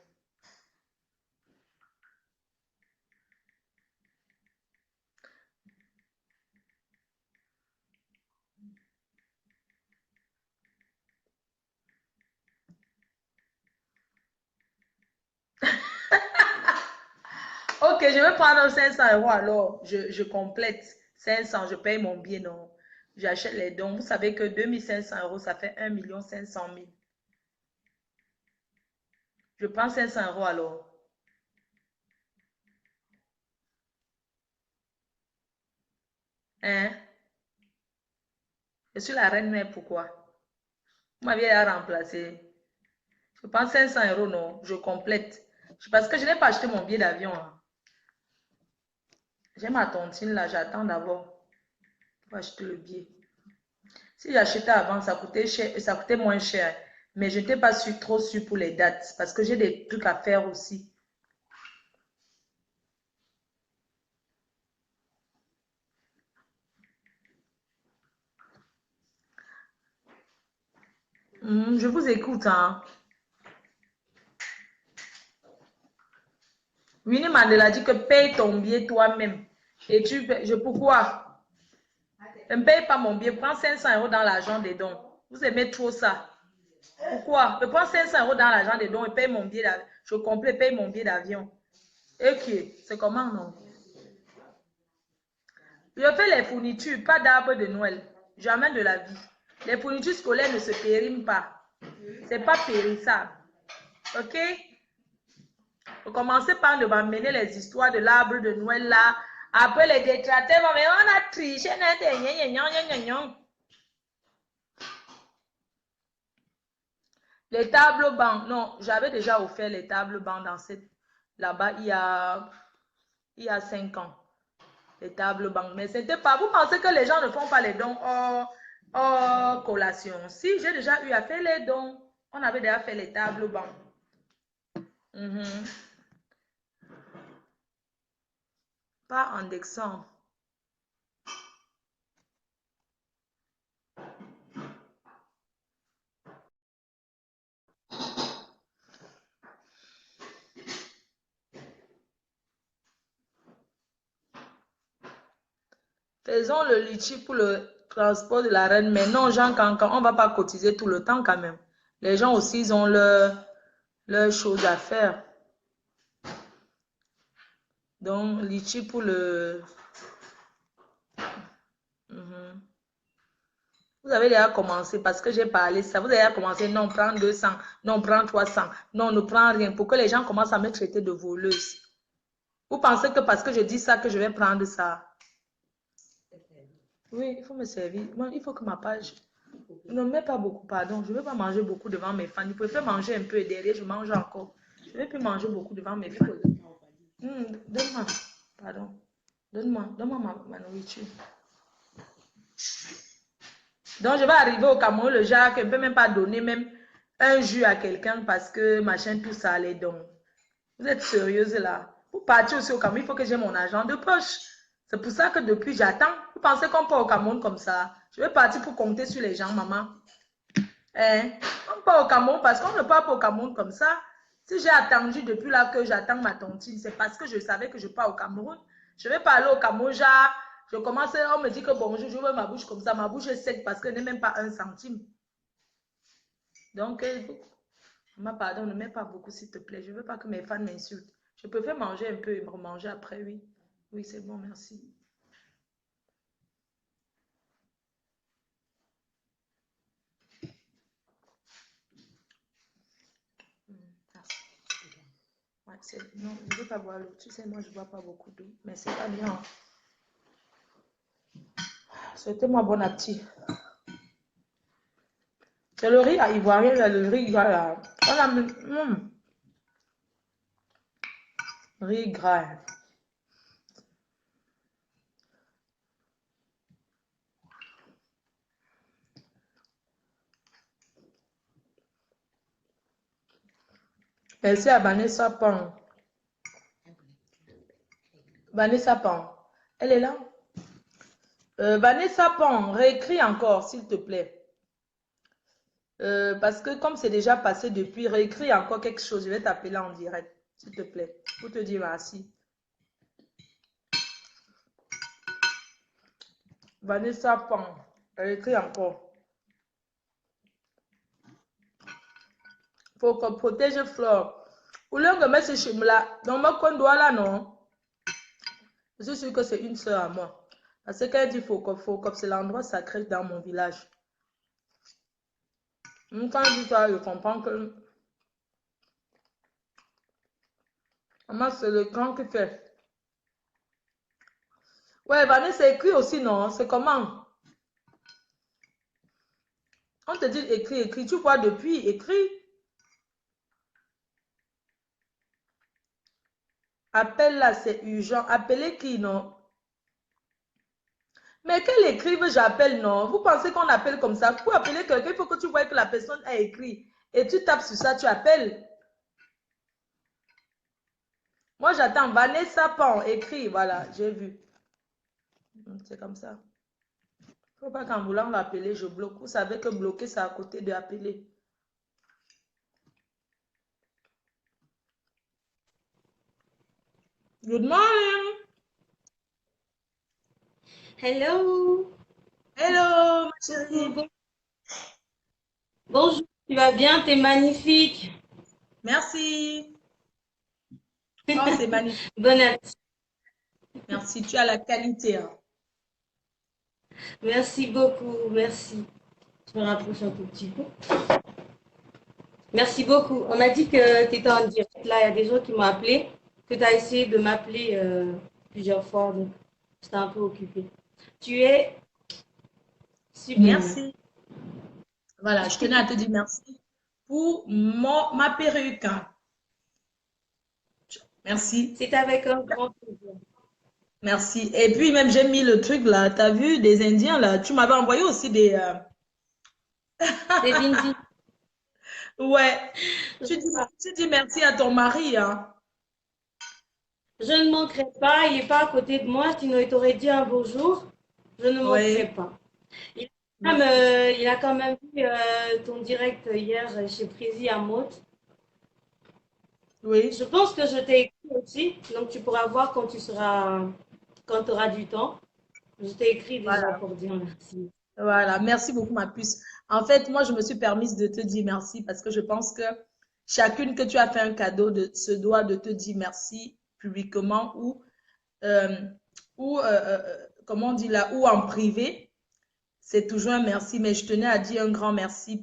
Ok, je vais prendre 500 euros alors. Je complète 500, je paye mon billet, non. J'achète les dons. Vous savez que 2500 euros, ça fait 1 500 000. Je prends 500 euros alors. Hein? Je suis la reine mère, pourquoi? Vous m'aviez remplacé. Je prends 500 euros, non. Je complète. Parce que je n'ai pas acheté mon billet d'avion. Hein. J'ai ma tontine là, j'attends d'abord pour acheter le billet. Si j'achetais avant, ça coûtait cher, ça coûtait moins cher. Mais je n'étais pas trop sûre pour les dates parce que j'ai des trucs à faire aussi. Je vous écoute. Hein. Winnie Mandela dit que paye ton billet toi-même. Et pourquoi? Ne paye pas mon billet. Prends 500 euros dans l'argent des dons. Vous aimez trop ça. Pourquoi? Je prends 500 euros dans l'argent des dons et paye mon billet d'avion. Je complète, paye mon billet d'avion. Ok, c'est comment non? Je fais les fournitures, pas d'arbre de Noël. Jamais de la vie. Les fournitures scolaires ne se périment pas. C'est pas périssable. Ok? Vous commencez par de m'amener les histoires de l'arbre de Noël là. Après les détracteurs, mais on a triché. Les tables bancs. Non, j'avais déjà offert les tables bancs dans là-bas il y a 5 ans. Les tables bancs. Mais c'était pas. Vous pensez que les gens ne font pas les dons hors collation? Si, j'ai déjà eu à faire les dons. On avait déjà fait les tables bancs. Pas en décembre. Faisons le litchi pour le transport de la reine. Mais non, Jean Cancan, on ne va pas cotiser tout le temps quand même. Les gens aussi, ils ont leurs choses à faire. Donc, litchi pour le... Vous avez déjà commencé parce que j'ai parlé ça. Vous avez déjà commencé, non, prends 200, non, prends 300, non, ne prends rien. Pour que les gens commencent à me traiter de voleuse. Vous pensez que parce que je dis ça, que je vais prendre ça? Oui, il faut me servir. Moi, il faut que ma page... Ne mets pas beaucoup, pardon. Je ne vais pas manger beaucoup devant mes fans. Je préfère manger un peu et derrière, je mange encore. Je ne vais plus manger beaucoup devant mes fans. Donne-moi. Pardon. Donne-moi ma nourriture. Donc, je vais arriver au Cameroun, le Jacques ne peut même pas donner même un jus à quelqu'un parce que machin, tout ça, les dons. Vous êtes sérieuse là? Pour partir aussi au Cameroun, il faut que j'ai mon argent de poche. C'est pour ça que depuis, j'attends. Vous pensez qu'on part au Cameroun comme ça? Je vais partir pour compter sur les gens, maman. Hein? On part au Cameroun parce qu'on ne part pas au Cameroun comme ça. Si j'ai attendu depuis là que j'attends ma tontine, c'est parce que je savais que je pars au Cameroun. Je vais pas aller au Cameroun, genre, je commence, on me dit que bonjour, je veux ma bouche comme ça. Ma bouche est sec parce que n'est même pas un centime. Donc, pardon, ne mets pas beaucoup, s'il te plaît. Je ne veux pas que mes fans m'insultent. Je préfère manger un peu et me remanger après, oui. Oui, c'est bon, merci. Merci. Ouais, non, je ne veux pas boire l'eau. Tu sais, moi, je ne bois pas beaucoup d'eau. Mais c'est pas bien. Souhaitez-moi bon appétit. C'est le riz à ivoirien, là, le riz gras, là. On a mis, riz gras. Merci à Vanessa Pan. Vanessa Pan. Elle est là? Vanessa Pan, réécris encore, s'il te plaît. Parce que comme c'est déjà passé depuis, réécris encore quelque chose. Je vais t'appeler en direct, s'il te plaît, pour te dire merci. Vanessa Pan, réécris encore. Faut qu'on protège Flore. Ou l'un de mettre ce chemin-là, dans mon coin doigt là, non? Je suis sûre que c'est une soeur à moi. Parce qu'elle dit faut que c'est l'endroit sacré dans mon village. Quand je dis ça, je comprends que maman, c'est le grand qui fait. Ouais, Vanessa écrit aussi, non? C'est comment? On te dit écrit, écrit. Tu vois depuis, écrit. Appelle là, c'est urgent. Appelez qui, non? Mais qu'elle écrive, j'appelle, non? Vous pensez qu'on appelle comme ça? Pour appeler quelqu'un, il faut que tu vois que la personne a écrit. Et tu tapes sur ça, tu appelles. Moi, j'attends. Vanessa Pan, écrit. Voilà, j'ai vu. C'est comme ça. Il ne faut pas qu'en voulant l'appeler, je bloque. Vous savez que bloquer, c'est à côté de appeler. Good morning. Hello. Hello, ma chérie. Bonjour, tu vas bien? T'es magnifique. Merci. Oh, c'est magnifique. Bon appétit. Merci, tu as la qualité. Hein. Merci beaucoup, merci. Je me rapproche un tout petit peu. Merci beaucoup. On m'a dit que tu étais en direct. Là, il y a des gens qui m'ont appelé, que tu as essayé de m'appeler plusieurs fois. Donc, j'étais un peu occupée. Tu es sublime. Merci. Voilà, je tenais à te dire merci pour ma perruque. Hein. Merci. C'est avec un grand plaisir. Merci. Et puis même, j'ai mis le truc là. Tu as vu des Indiens là. Tu m'avais envoyé aussi des... Des Bindi. Ouais. Tu dis merci à ton mari. Hein. Je ne manquerai pas. Il n'est pas à côté de moi. Sinon, il t'aurait dit un bonjour. Je ne manquerai Oui. pas. Il a quand même vu ton direct hier chez Prisi à Motte. Oui. Je pense que je t'ai écrit aussi, donc tu pourras voir quand tu auras du temps. Je t'ai écrit déjà Voilà. pour dire merci. Voilà. Merci beaucoup, ma puce. En fait, moi, je me suis permise de te dire merci parce que je pense que chacune que tu as fait un cadeau se doit de te dire merci publiquement euh, comment on dit là, ou en privé. C'est toujours un merci, mais je tenais à dire un grand merci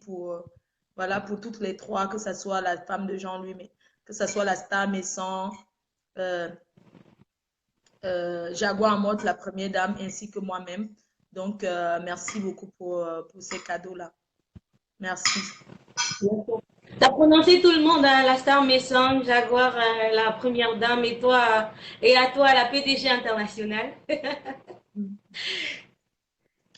voilà, pour toutes les trois, que ce soit la femme de Jean-Louis, mais que ce soit la star Messon, euh, Jaguar Motte, la première dame, ainsi que moi-même. Donc, merci beaucoup pour ces cadeaux-là. Merci. Tu as prononcé tout le monde, hein, la star Messon, Jaguar, la première dame, et toi, et à toi, la PDG internationale.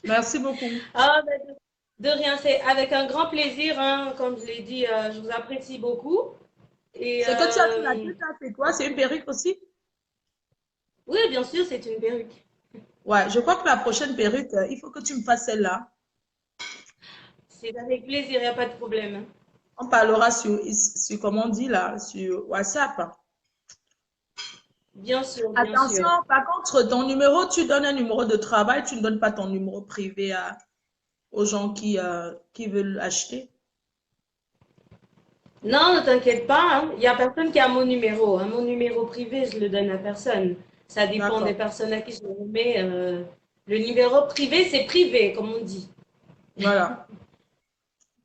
Merci beaucoup. Ah, ben, de rien, c'est avec un grand plaisir, hein, comme je l'ai dit, je vous apprécie beaucoup. Et C'est que tu as fait la tête, c'est quoi? C'est une perruque aussi? oui, bien sûr, c'est une perruque. Ouais, je crois que la prochaine perruque, il faut que tu me fasses celle-là. C'est avec plaisir, il n'y a pas de problème, hein. On parlera sur, comment on dit là, sur WhatsApp. Bien sûr, bien Attention, sûr. par contre, ton numéro, tu donnes un numéro de travail, tu ne donnes pas ton numéro privé aux gens qui veulent acheter. Non, ne t'inquiète pas, hein. Il n'y a personne qui a mon numéro, hein. Mon numéro privé, je le donne à personne. Ça dépend des D'accord. personnes à qui je le remets. Le numéro privé, c'est privé, comme on dit. Voilà.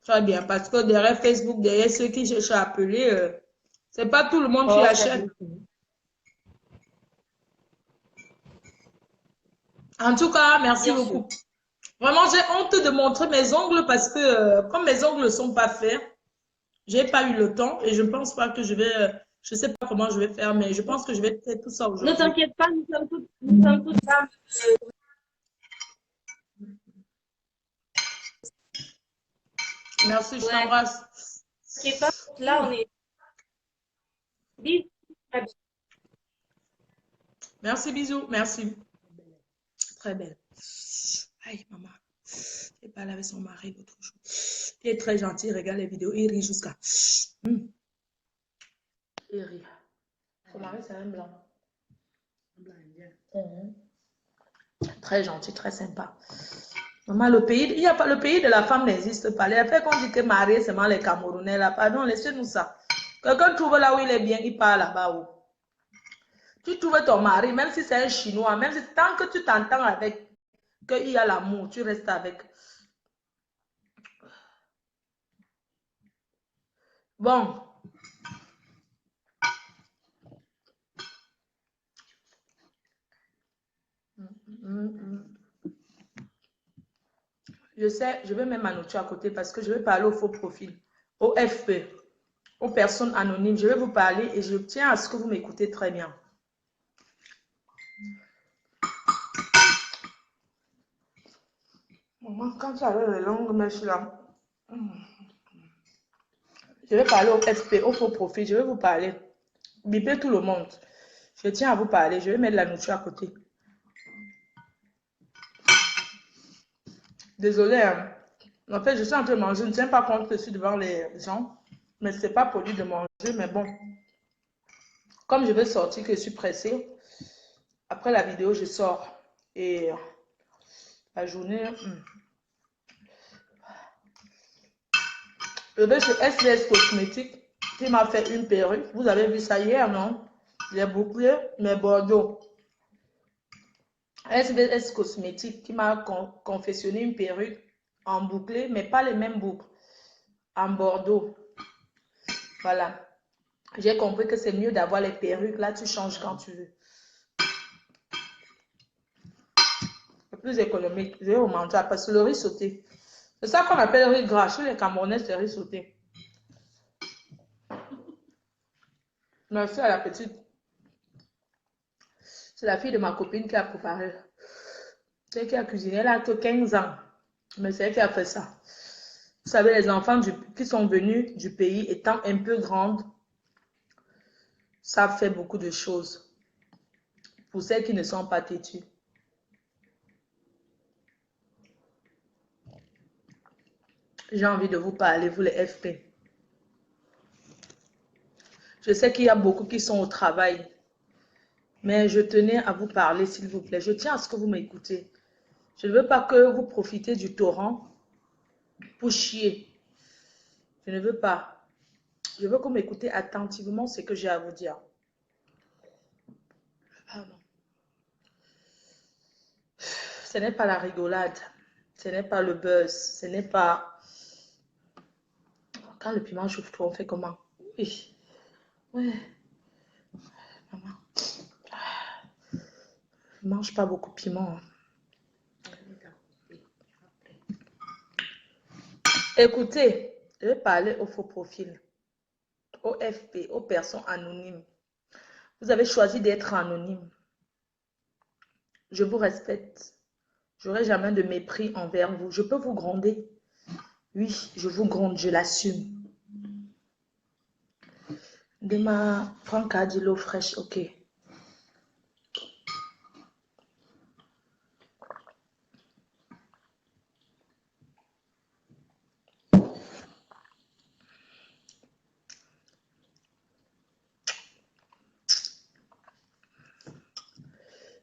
Très bien. Parce que derrière Facebook, derrière ceux qui cherchent à appeler, c'est pas tout le monde qui Oh, ça, je achète. le sais. En tout cas, merci Bien sûr. beaucoup. Vraiment, j'ai honte de montrer mes ongles parce que comme mes ongles ne sont pas faits, j'ai pas eu le temps et je ne pense pas que je vais, je sais pas comment je vais faire, mais je pense que je vais faire tout ça Ne aujourd'hui. t'inquiète pas, nous sommes toutes là. Merci, je Ouais, t'embrasse. ne t'inquiète pas, là, on est. Bisous. Merci, bisous, merci. Très belle. Aïe, maman. J'ai parlé avec son mari l'autre jour. Il est très gentil, il regarde les vidéos, il rit jusqu'à. Il rit. Son mari, c'est un blanc. Mhm. Très gentil, très sympa. Maman, le pays, il y a pas, le pays de la femme n'existe pas. Les fait qu'on dit que marié, c'est les Camerounais là. Pardon, laissez-nous ça. Quelqu'un trouve là où il est bien, il part là-bas où. Tu trouves ton mari, même si c'est un Chinois, même si tant que tu t'entends avec, qu'il y a l'amour, tu restes avec. Bon, je sais, je vais mettre ma nourriture à côté parce que je vais parler au faux profil, au FP, aux personnes anonymes. Je vais vous parler et je tiens à ce que vous m'écoutez très bien. Maman, quand tu avais les longues mèches là, je vais parler au FP, au faux profil, je vais vous parler. Bipez tout le monde. Je tiens à vous parler, je vais mettre la nourriture à côté. Désolée, hein. En fait, je suis en train de manger, je ne tiens pas compte que je suis devant les gens, mais c'est pas poli de manger, mais bon. Comme je vais sortir, que je suis pressée, après la vidéo, je sors. Et la journée, je vais chez SBS Cosmétiques qui m'a fait une perruque. Vous avez vu ça hier, non? Les boucles, mes bordeaux. SBS Cosmétiques qui m'a confectionné une perruque en bouclé, mais pas les mêmes boucles, en bordeaux. Voilà. J'ai compris que c'est mieux d'avoir les perruques. Là, tu changes quand tu veux. C'est plus économique. Je vais vous mentir parce que le riz sauté. C'est ça qu'on appelle le riz gras. Chez les Camerounais, c'est riz sauté. Merci à la petite. C'est la fille de ma copine qui a préparé. C'est elle qui a cuisiné. Elle a que 15 ans. Mais c'est elle qui a fait ça. Vous savez, les enfants qui sont venus du pays étant un peu grandes, savent faire beaucoup de choses. Pour celles qui ne sont pas têtues. J'ai envie de vous parler, vous les FP. Je sais qu'il y a beaucoup qui sont au travail. Mais je tenais à vous parler, s'il vous plaît. Je tiens à ce que vous m'écoutez. Je ne veux pas que vous profitez du torrent pour chier. Je ne veux pas. Je veux que vous m'écoutez attentivement ce que j'ai à vous dire. Pardon. Ce n'est pas la rigolade. Ce n'est pas le buzz. Ce n'est pas... Quand le piment chauffe trop, on fait comment? Oui. Ouais. Maman. Je ne mange pas beaucoup de piment. Écoutez, je vais parler au faux profil, au FP, aux personnes anonymes. Vous avez choisi d'être anonyme. Je vous respecte. J'aurai jamais de mépris envers vous. Je peux vous gronder. Oui, je vous gronde, je l'assume. Demain, Franck a dit l'eau fraîche, ok.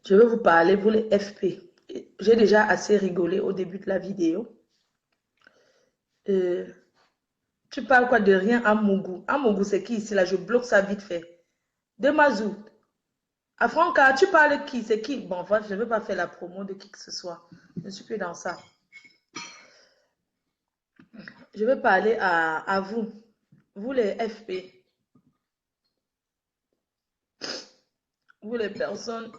Je vais vous parler, vous les FP. J'ai déjà assez rigolé au début de la vidéo. Tu parles quoi de rien à Mougou? À Mougou, c'est qui ici là? Je bloque ça vite fait. De Mazou. À Franca, tu parles qui? C'est qui? Bon, enfin, je ne vais pas faire la promo de qui que ce soit. Je ne suis plus dans ça. Je vais parler à vous. Vous les FP. Vous les personnes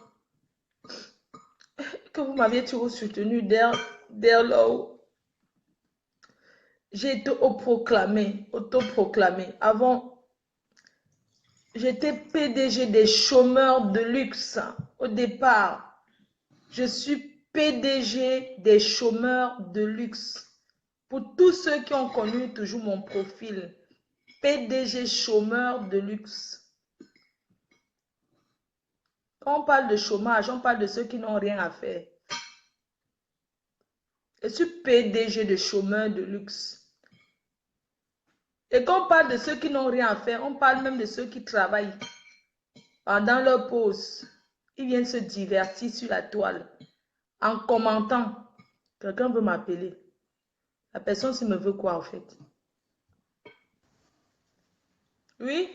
que vous m'aviez toujours soutenu dès lors. J'ai été autoproclamé. Avant, j'étais PDG des chômeurs de luxe. Au départ, je suis PDG des chômeurs de luxe. Pour tous ceux qui ont connu toujours mon profil, PDG chômeur de luxe. Quand on parle de chômage, on parle de ceux qui n'ont rien à faire. Je suis PDG de chômeurs de luxe. Et quand on parle de ceux qui n'ont rien à faire, on parle même de ceux qui travaillent. Pendant leur pause, ils viennent se divertir sur la toile en commentant. Quelqu'un veut m'appeler. La personne, s'il me veut quoi en fait? Oui?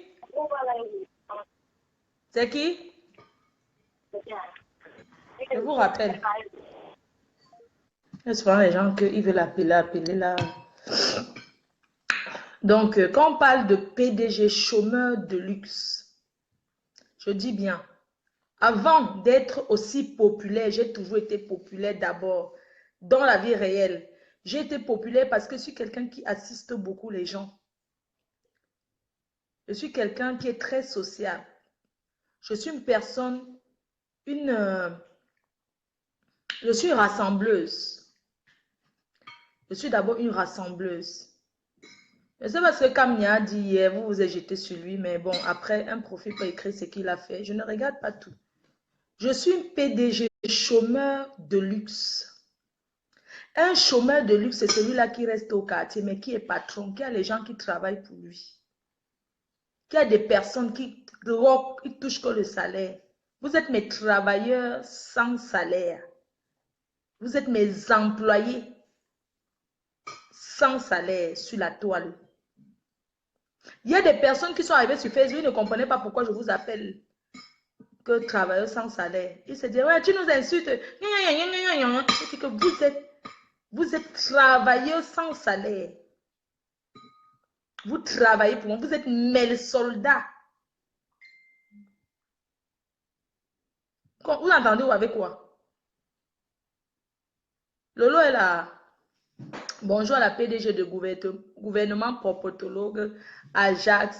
C'est qui? Je vous rappelle. C'est souvent les gens qu'ils veulent appeler là. Donc, quand on parle de PDG chômeur de luxe, je dis bien, avant d'être aussi populaire, j'ai toujours été populaire d'abord dans la vie réelle. J'ai été populaire parce que je suis quelqu'un qui assiste beaucoup les gens. Je suis quelqu'un qui est très social. Je suis une personne, je suis rassembleuse. Je suis d'abord une rassembleuse. Je sais pas ce que Kamnia a dit hier, vous vous êtes jeté sur lui, mais bon, après, un profil peut écrire ce qu'il a fait. Je ne regarde pas tout. Je suis une PDG chômeur de luxe. Un chômeur de luxe, c'est celui-là qui reste au quartier, mais qui est patron, qui a les gens qui travaillent pour lui. Qui a des personnes qui touchent que le salaire. Vous êtes mes travailleurs sans salaire. Vous êtes mes employés sans salaire sur la toile. Il y a des personnes qui sont arrivées sur Facebook, ils ne comprenaient pas pourquoi je vous appelle que travailleur sans salaire. Ils se disent, ouais, tu nous insultes. C'est que vous êtes travailleur sans salaire. Vous travaillez pour moi. Vous êtes mes soldats. Vous entendez ou avec quoi? Lolo est là. Bonjour à la PDG de gouvernement propotologue Ajax.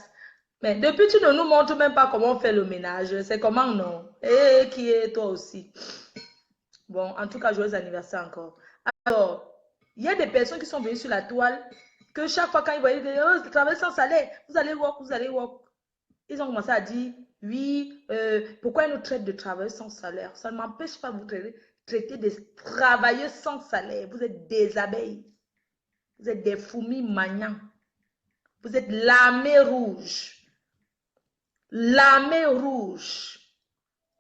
Mais depuis, tu ne nous montres même pas comment on fait le ménage. C'est comment, non? Et qui est toi aussi? Bon, en tout cas, joyeux anniversaire encore. Alors, il y a des personnes qui sont venues sur la toile que chaque fois quand ils voyaient, oh, travaillez sans salaire, vous allez work, vous allez work. Ils ont commencé à dire, oui, pourquoi ils nous traitent de travailleurs sans salaire? Ça ne m'empêche pas de vous traiter des travailleurs sans salaire. Vous êtes des abeilles. Vous êtes des fourmis magnans. Vous êtes l'armée rouge. L'armée rouge.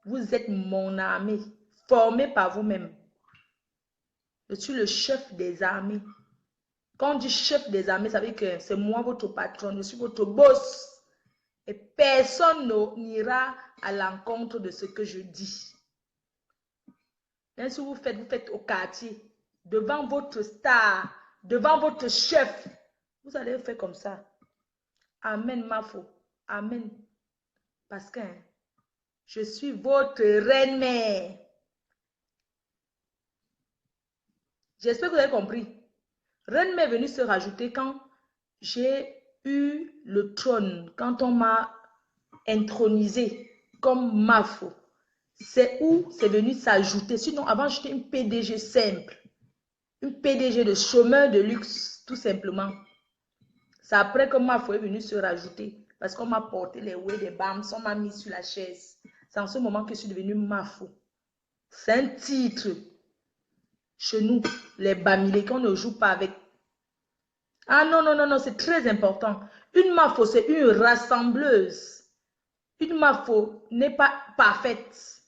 Vous êtes mon armée, formée par vous-même. Je suis le chef des armées. Quand on dit chef des armées, ça veut dire que c'est moi votre patron, je suis votre boss. Et personne n'ira à l'encontre de ce que je dis. Même si vous faites au quartier, devant votre star, devant votre chef, vous allez faire comme ça. Amen, Mafo. Amen. Parce que je suis votre reine-mère. J'espère que vous avez compris. Reine-mère est venue se rajouter quand j'ai eu le trône, quand on m'a intronisé comme Mafo. c'est où c'est venu s'ajouter. Sinon, avant, j'étais une PDG simple. Une PDG de chômeur de luxe, tout simplement. C'est après que ma foi est venue se rajouter. Parce qu'on m'a porté les houets des bams, on m'a mis sur la chaise. C'est en ce moment que je suis devenue Mafo. C'est un titre. Chez nous, les Bamilés, qu'on ne joue pas avec. Ah non, non, non, non, c'est très important. Une Mafo, c'est une rassembleuse. Une Mafo n'est pas parfaite.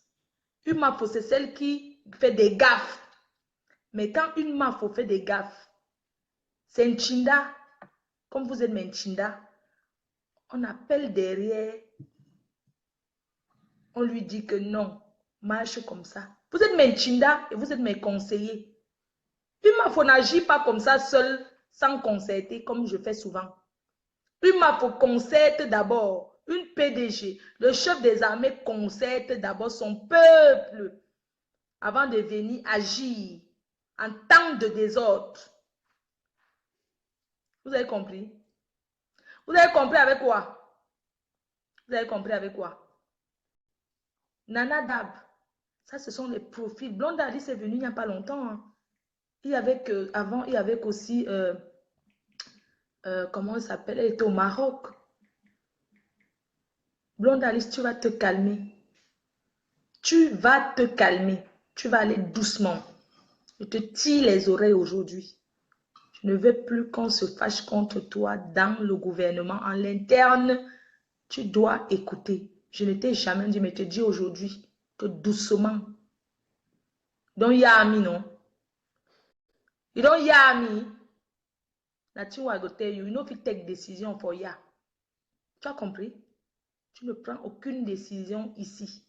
Une Mafo, c'est celle qui fait des gaffes. Mais quand une Mafo fait des gaffes, c'est un Chinda. Comme vous êtes un Chinda, on appelle derrière, on lui dit que non, marche comme ça. Vous êtes mes Chinda et vous êtes mes conseillers. Une Mafo n'agit pas comme ça seul, sans concerter, comme je fais souvent. Une Mafo concerte d'abord. Une PDG, le chef des armées concerte d'abord son peuple avant de venir agir en temps de désordre. Vous avez compris? Vous avez compris avec quoi? Vous avez compris avec quoi? Nana Dab, ça ce sont les profils. Blonde Alice est venue il n'y a pas longtemps. Hein. Il y avait que, avant, il y avait aussi, comment elle s'appelle? Elle était au Maroc. Blonde Alice, tu vas te calmer. Tu vas te calmer. Tu vas aller doucement. Je te tire les oreilles aujourd'hui. Je ne veux plus qu'on se fâche contre toi dans le gouvernement. En l'interne, tu dois écouter. Je ne t'ai jamais dit, mais je te dis aujourd'hui que doucement. Donc, Yami, non? You don't hear me? Nothing will go tell you. You know if you take decision for ya. Tu as compris? Tu ne prends aucune décision ici.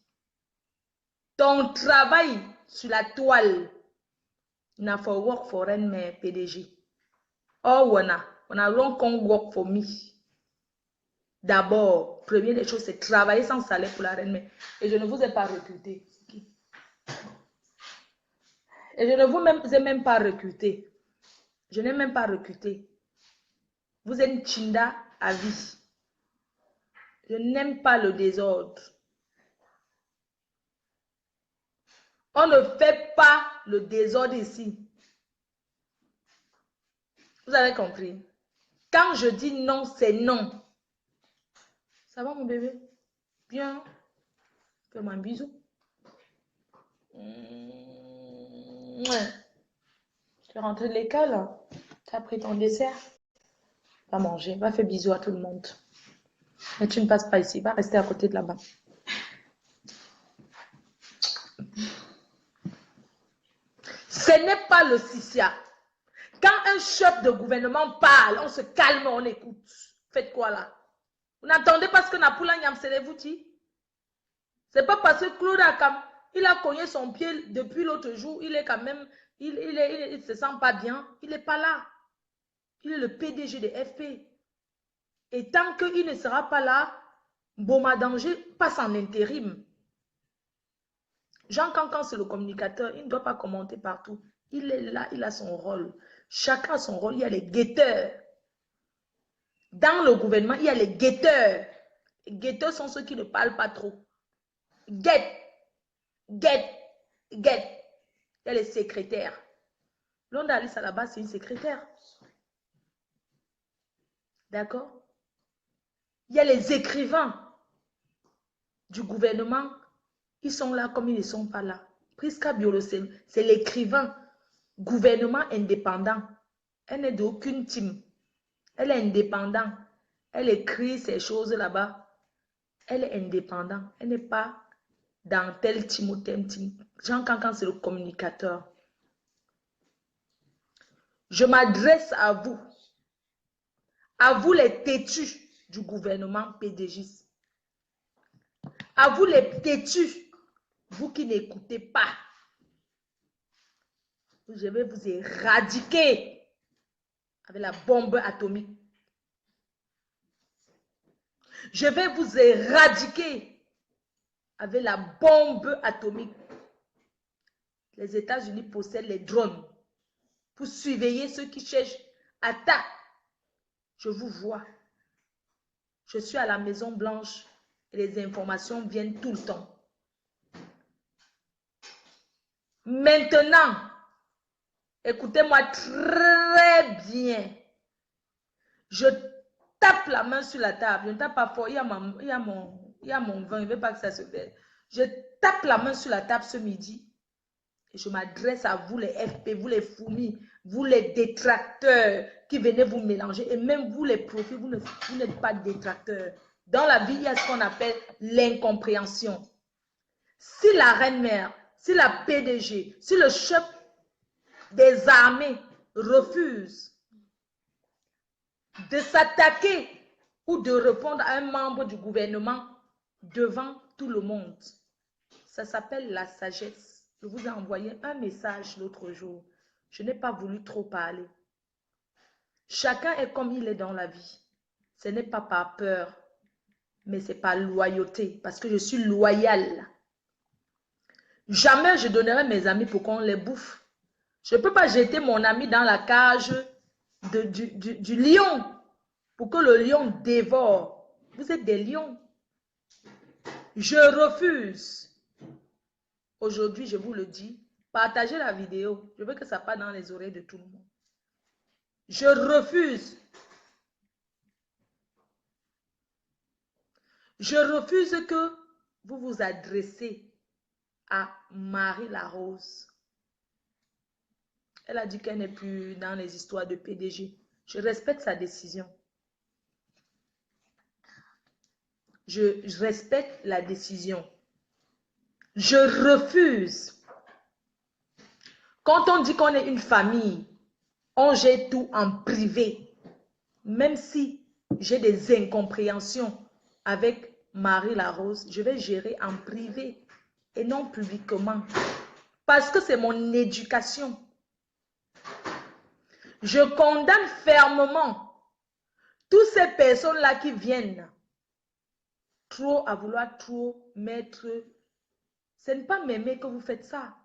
Ton travail sur la toile n'a for work for un PDG. Oh, wanna run come work for me. D'abord, première des choses, c'est travailler sans salaire pour la reine mère. Et je ne vous ai pas recruté. Et je ne vous ai même pas recruté. Je n'ai même pas recruté. Vous êtes Chinda à vie. Je n'aime pas le désordre. On ne fait pas le désordre ici. Vous avez compris? Quand je dis non, c'est non. Ça va mon bébé? Bien. Fais-moi un bisou. Tu es rentré de l'école? Tu as pris ton dessert? Va manger. Va faire bisous à tout le monde. Mais tu ne passes pas ici. Va rester à côté de là-bas. Ce n'est pas le Sissia. Quand un chef de gouvernement parle, on se calme, on écoute. Faites quoi là? Vous n'entendez pas ce que Napula Nyamsele vous dit? C'est pas parce que Claude il a cogné son pied depuis l'autre jour, il est quand même, il se sent pas bien, il n'est pas là. Il est le PDG de FP. Et tant qu'il ne sera pas là, Boma Danger passe en intérim. Jean Cancan, c'est le communicateur, il ne doit pas commenter partout. Il est là, il a son rôle. Chacun a son rôle, il y a les guetteurs. Dans le gouvernement, il y a les guetteurs. Les guetteurs sont ceux qui ne parlent pas trop. Get. Il y a les secrétaires. Blonde Alice à la base, c'est une secrétaire. D'accord? Il y a les écrivains du gouvernement. Ils sont là comme ils ne sont pas là. Prisca Biolo, c'est l'écrivain. Gouvernement indépendant. Elle n'est d'aucune team. Elle est indépendante. Elle écrit ces choses là-bas. Elle est indépendante. Elle n'est pas dans tel team ou tel team. Jean Cancan, c'est le communicateur. Je m'adresse à vous les têtus du gouvernement PDG. À vous les têtus, vous qui n'écoutez pas. Je vais vous éradiquer avec la bombe atomique. Je vais vous éradiquer avec la bombe atomique. Les États-Unis possèdent les drones pour surveiller ceux qui cherchent attaque. Je vous vois. Je suis à la Maison Blanche et les informations viennent tout le temps. Maintenant, écoutez-moi très bien. Je tape la main sur la table. Je ne tape pas fort. Il y a mon vin. Il ne veut pas que ça se fait. Je tape la main sur la table ce midi. Et je m'adresse à vous les FP, vous les fourmis, vous les détracteurs qui venez vous mélanger. Et même vous les profils, vous n'êtes pas détracteurs. Dans la vie, il y a ce qu'on appelle l'incompréhension. Si la reine-mère, si la PDG, si le chef des armées refuse de s'attaquer ou de répondre à un membre du gouvernement devant tout le monde, ça s'appelle la sagesse. Je vous ai envoyé un message l'autre jour. Je n'ai pas voulu trop parler. Chacun est comme il est dans la vie. Ce n'est pas par peur, mais c'est par loyauté, parce que je suis loyale. Jamais je donnerai mes amis pour qu'on les bouffe. Je ne peux pas jeter mon ami dans la cage du lion pour que le lion dévore. Vous êtes des lions. Je refuse. Aujourd'hui, je vous le dis, partagez la vidéo. Je veux que ça parte dans les oreilles de tout le monde. Je refuse. Je refuse que vous vous adressez à Marie Larose. Elle a dit qu'elle n'est plus dans les histoires de PDG. Je respecte sa décision. Je respecte la décision. Je refuse. Quand on dit qu'on est une famille, on jette tout en privé. Même si j'ai des incompréhensions avec Marie Larose, je vais gérer en privé et non publiquement. Parce que c'est mon éducation. Je condamne fermement toutes ces personnes-là qui viennent trop à vouloir trop mettre. Ce n'est pas m'aimer que vous faites ça.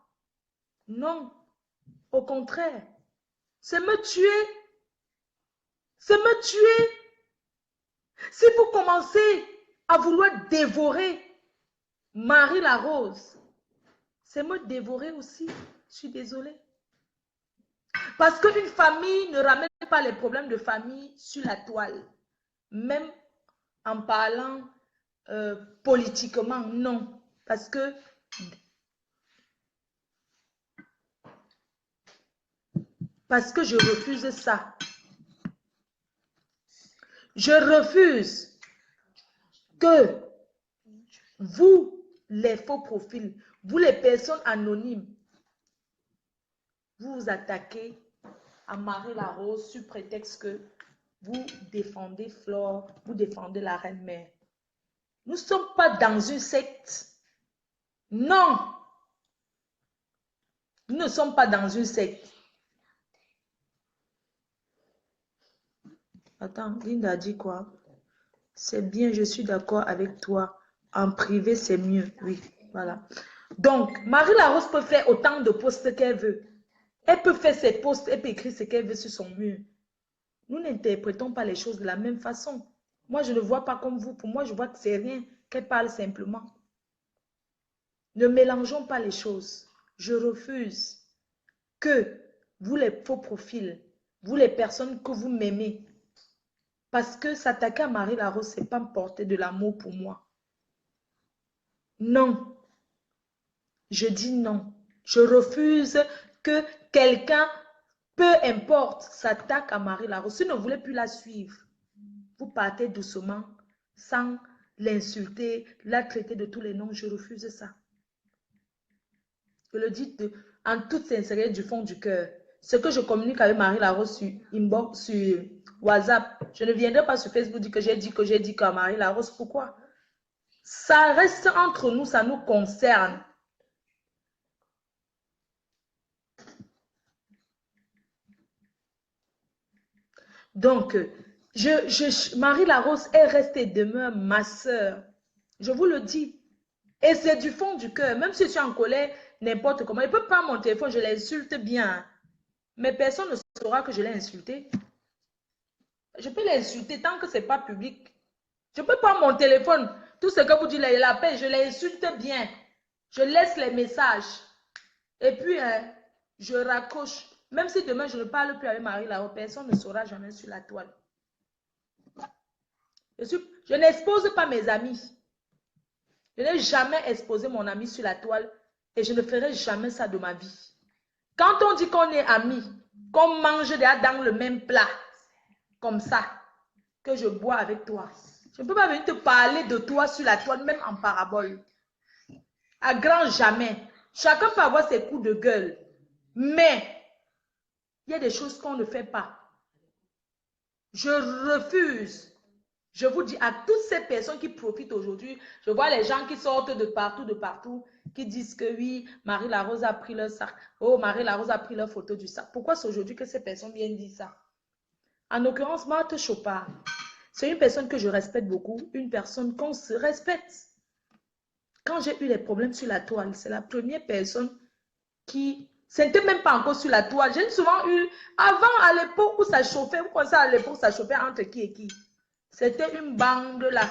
Non. Au contraire. C'est me tuer. C'est me tuer. Si vous commencez à vouloir dévorer Marie Larose, c'est me dévorer aussi. Je suis désolée. Parce qu'une famille ne ramène pas les problèmes de famille sur la toile. Même en parlant politiquement, non. Parce que je refuse ça. Je refuse que vous, les faux profils, vous les personnes anonymes, vous vous attaquez à Marie Larose sous prétexte que vous défendez Flore, vous défendez la reine-mère. Nous ne sommes pas dans une secte. Non. Nous ne sommes pas dans une secte. Attends, Linda dit quoi? C'est bien, je suis d'accord avec toi. En privé, c'est mieux. Oui, voilà. Donc, Marie Larose peut faire autant de posts qu'elle veut. Elle peut faire ses posts, elle peut écrire ce qu'elle veut sur son mur. Nous n'interprétons pas les choses de la même façon. Moi, je ne vois pas comme vous. Pour moi, je vois que c'est rien, qu'elle parle simplement. Ne mélangeons pas les choses. Je refuse que vous, les faux profils, vous, les personnes que vous m'aimez, parce que s'attaquer à Marie Larose, ce n'est pas me porter de l'amour pour moi. Non. Je dis non. Je refuse que quelqu'un, peu importe, s'attaque à Marie Larose. Si vous ne voulez plus la suivre, vous partez doucement, sans l'insulter, la traiter de tous les noms. Je refuse ça. Je le dis en toute sincérité du fond du cœur. Ce que je communique avec Marie Larose sur inbox, sur WhatsApp, je ne viendrai pas sur Facebook dire que j'ai dit qu'à Marie Larose. Pourquoi? Ça reste entre nous, ça nous concerne. Donc, Marie Larose est restée et demeure ma soeur. Je vous le dis. Et c'est du fond du cœur. Même si je suis en colère, n'importe comment. Il peut prendre mon téléphone, je l'insulte bien. Mais personne ne saura que je l'ai insulté. Je peux l'insulter tant que ce n'est pas public. Je peux prendre mon téléphone. Tout ce que vous dites, l'appel, je l'insulte bien. Je laisse les messages. Et puis, je raccroche. Même si demain, je ne parle plus avec Marie Laro, personne ne saura jamais sur la toile. Je n'expose pas mes amis. Je n'ai jamais exposé mon ami sur la toile et je ne ferai jamais ça de ma vie. Quand on dit qu'on est amis, qu'on mange dans le même plat, comme ça, que je bois avec toi, je ne peux pas venir te parler de toi sur la toile, même en parabole. À grand jamais. Chacun peut avoir ses coups de gueule. Mais, il y a des choses qu'on ne fait pas. Je refuse. Je vous dis à toutes ces personnes qui profitent aujourd'hui, je vois les gens qui sortent de partout, qui disent que oui, Marie Larose a pris leur sac. Oh, Marie Larose a pris leur photo du sac. Pourquoi c'est aujourd'hui que ces personnes viennent dire ça? En l'occurrence, Marthe Chopard, c'est une personne que je respecte beaucoup, une personne qu'on se respecte. Quand j'ai eu les problèmes sur la toile, c'est la première personne qui... Ce n'était même pas encore sur la toile. J'ai souvent eu... Avant, à l'époque où ça chauffait, vous pensez à l'époque où ça chauffait entre qui et qui? C'était une bande là.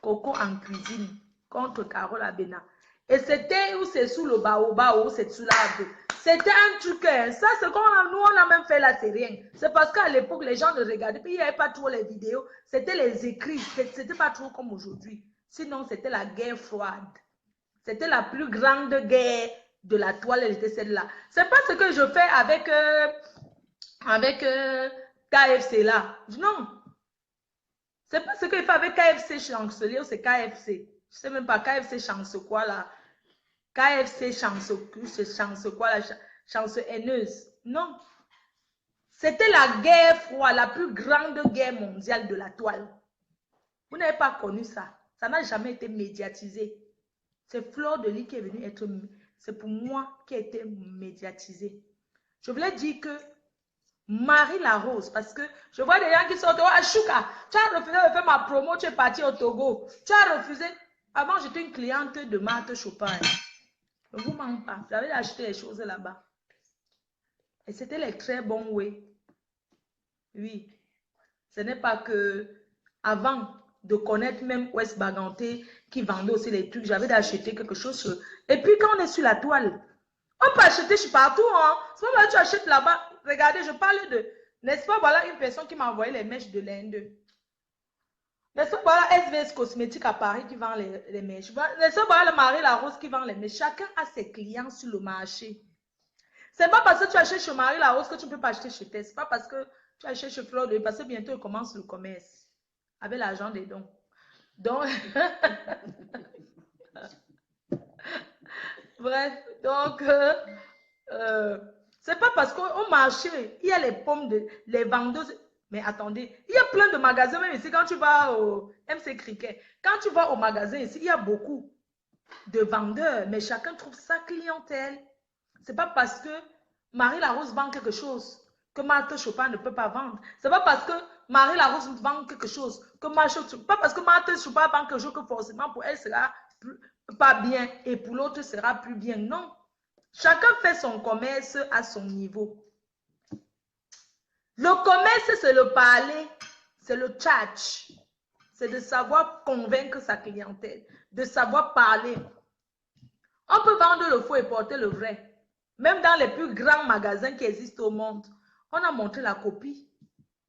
Coco en cuisine contre Carole Abena. Et c'était où c'est sous le baobab ou c'est sous l'arbre. C'était un truc. Ça, c'est qu'on a, nous, on a même fait là, c'est rien. C'est parce qu'à l'époque, les gens ne regardaient pas. Il n'y avait pas trop les vidéos. C'était les écrits. C'était pas trop comme aujourd'hui. Sinon, c'était la guerre froide. C'était la plus grande guerre de la toile. Elle était celle-là. C'est pas ce que je fais avec KFC là. Non. C'est pas ce qu'il fait avec KFC chancelier ou c'est KFC. Je sais même pas, KFC chance quoi là. KFC chance quoi là, chance haineuse. Non. C'était la guerre froide, la plus grande guerre mondiale de la toile. Vous n'avez pas connu ça. Ça n'a jamais été médiatisé. C'est Fleur de Lis qui est venue être... C'est pour moi qui a été médiatisé. Je voulais dire que Marie Larose, parce que je vois des gens qui sortent, oh Ashuka, tu as refusé de faire ma promo, tu es parti au Togo. Tu as refusé. Avant, j'étais une cliente de Marthe Chopin. Ne vous mens pas, j'avais acheté les choses là-bas. Et c'était les très bons oui. Oui. Ce n'est pas que avant de connaître même West Baganté qui vendait aussi les trucs, j'avais d'acheter quelque chose. Et puis quand on est sur la toile, on peut acheter partout. Hein. C'est pas que tu achètes là-bas. Regardez, je parle de... N'est-ce pas, voilà une personne qui m'a envoyé les mèches de l'Inde. N'est-ce pas, voilà SVS Cosmétique à Paris qui vend les mèches. N'est-ce pas, voilà le Marie Larose qui vend les mèches. Chacun a ses clients sur le marché. C'est pas parce que tu achètes chez Marie Larose que tu ne peux pas acheter chez Tess. C'est pas parce que tu achètes chez Fleur de Lis, parce que bientôt, il commence le commerce. Avec l'argent des dons. Donc... Bref, donc... c'est pas parce qu'au marché, il y a les pommes, les vendeuses. Mais attendez, il y a plein de magasins, même ici, quand tu vas au MC Cricket, quand tu vas au magasin ici, il y a beaucoup de vendeurs, mais chacun trouve sa clientèle. C'est pas parce que Marie Larose vend quelque chose que Marthe Chopin ne peut pas vendre. C'est pas parce que Marie Larose vend quelque chose que pas parce que Marthe Chopin vend quelque chose que forcément pour elle sera pas bien et pour l'autre sera plus bien. Non. Chacun fait son commerce à son niveau. Le commerce, c'est le parler, c'est le tchatch. C'est de savoir convaincre sa clientèle, de savoir parler. On peut vendre le faux et porter le vrai. Même dans les plus grands magasins qui existent au monde, on a montré la copie.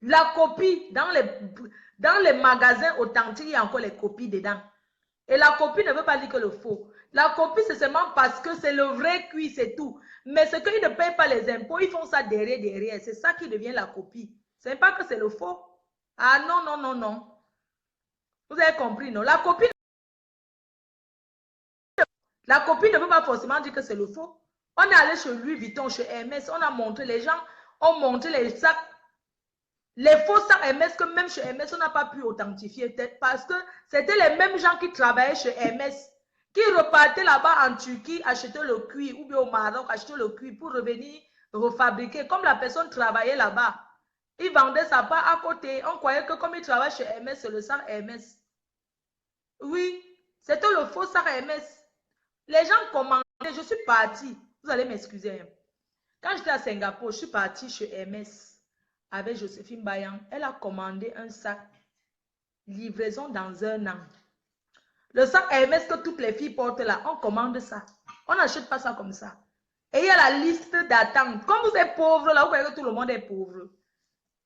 La copie, dans les magasins authentiques, il y a encore les copies dedans. Et la copie ne veut pas dire que le faux. La copie, c'est seulement parce que c'est le vrai cuit, c'est tout. Mais ce qu'ils ne payent pas les impôts, ils font ça derrière. C'est ça qui devient la copie. Ce n'est pas que c'est le faux. Ah non, non, non, non. Vous avez compris, non? La copie ne veut pas forcément dire que c'est le faux. On est allé chez Louis Vuitton, chez Hermès, on a montré, les gens ont montré les sacs. Les faux sacs Hermès que même chez Hermès, on n'a pas pu authentifier. Parce que c'était les mêmes gens qui travaillaient chez Hermès, qui repartaient là-bas en Turquie, acheter le cuir, ou bien au Maroc, acheter le cuir pour revenir refabriquer. Comme la personne travaillait là-bas, il vendait sa part à côté. On croyait que comme il travaille chez Hermès, c'est le sac Hermès. Oui, c'était le faux sac Hermès. Les gens commandaient, je suis partie. Vous allez m'excuser. Quand j'étais à Singapour, je suis partie chez Hermès avec Joséphine Bayan. Elle a commandé un sac. Livraison dans 1 an. Le sac Hermès que toutes les filles portent là, on commande ça. On n'achète pas ça comme ça. Et il y a la liste d'attente. Comme vous êtes pauvre, là, vous voyez que tout le monde est pauvre.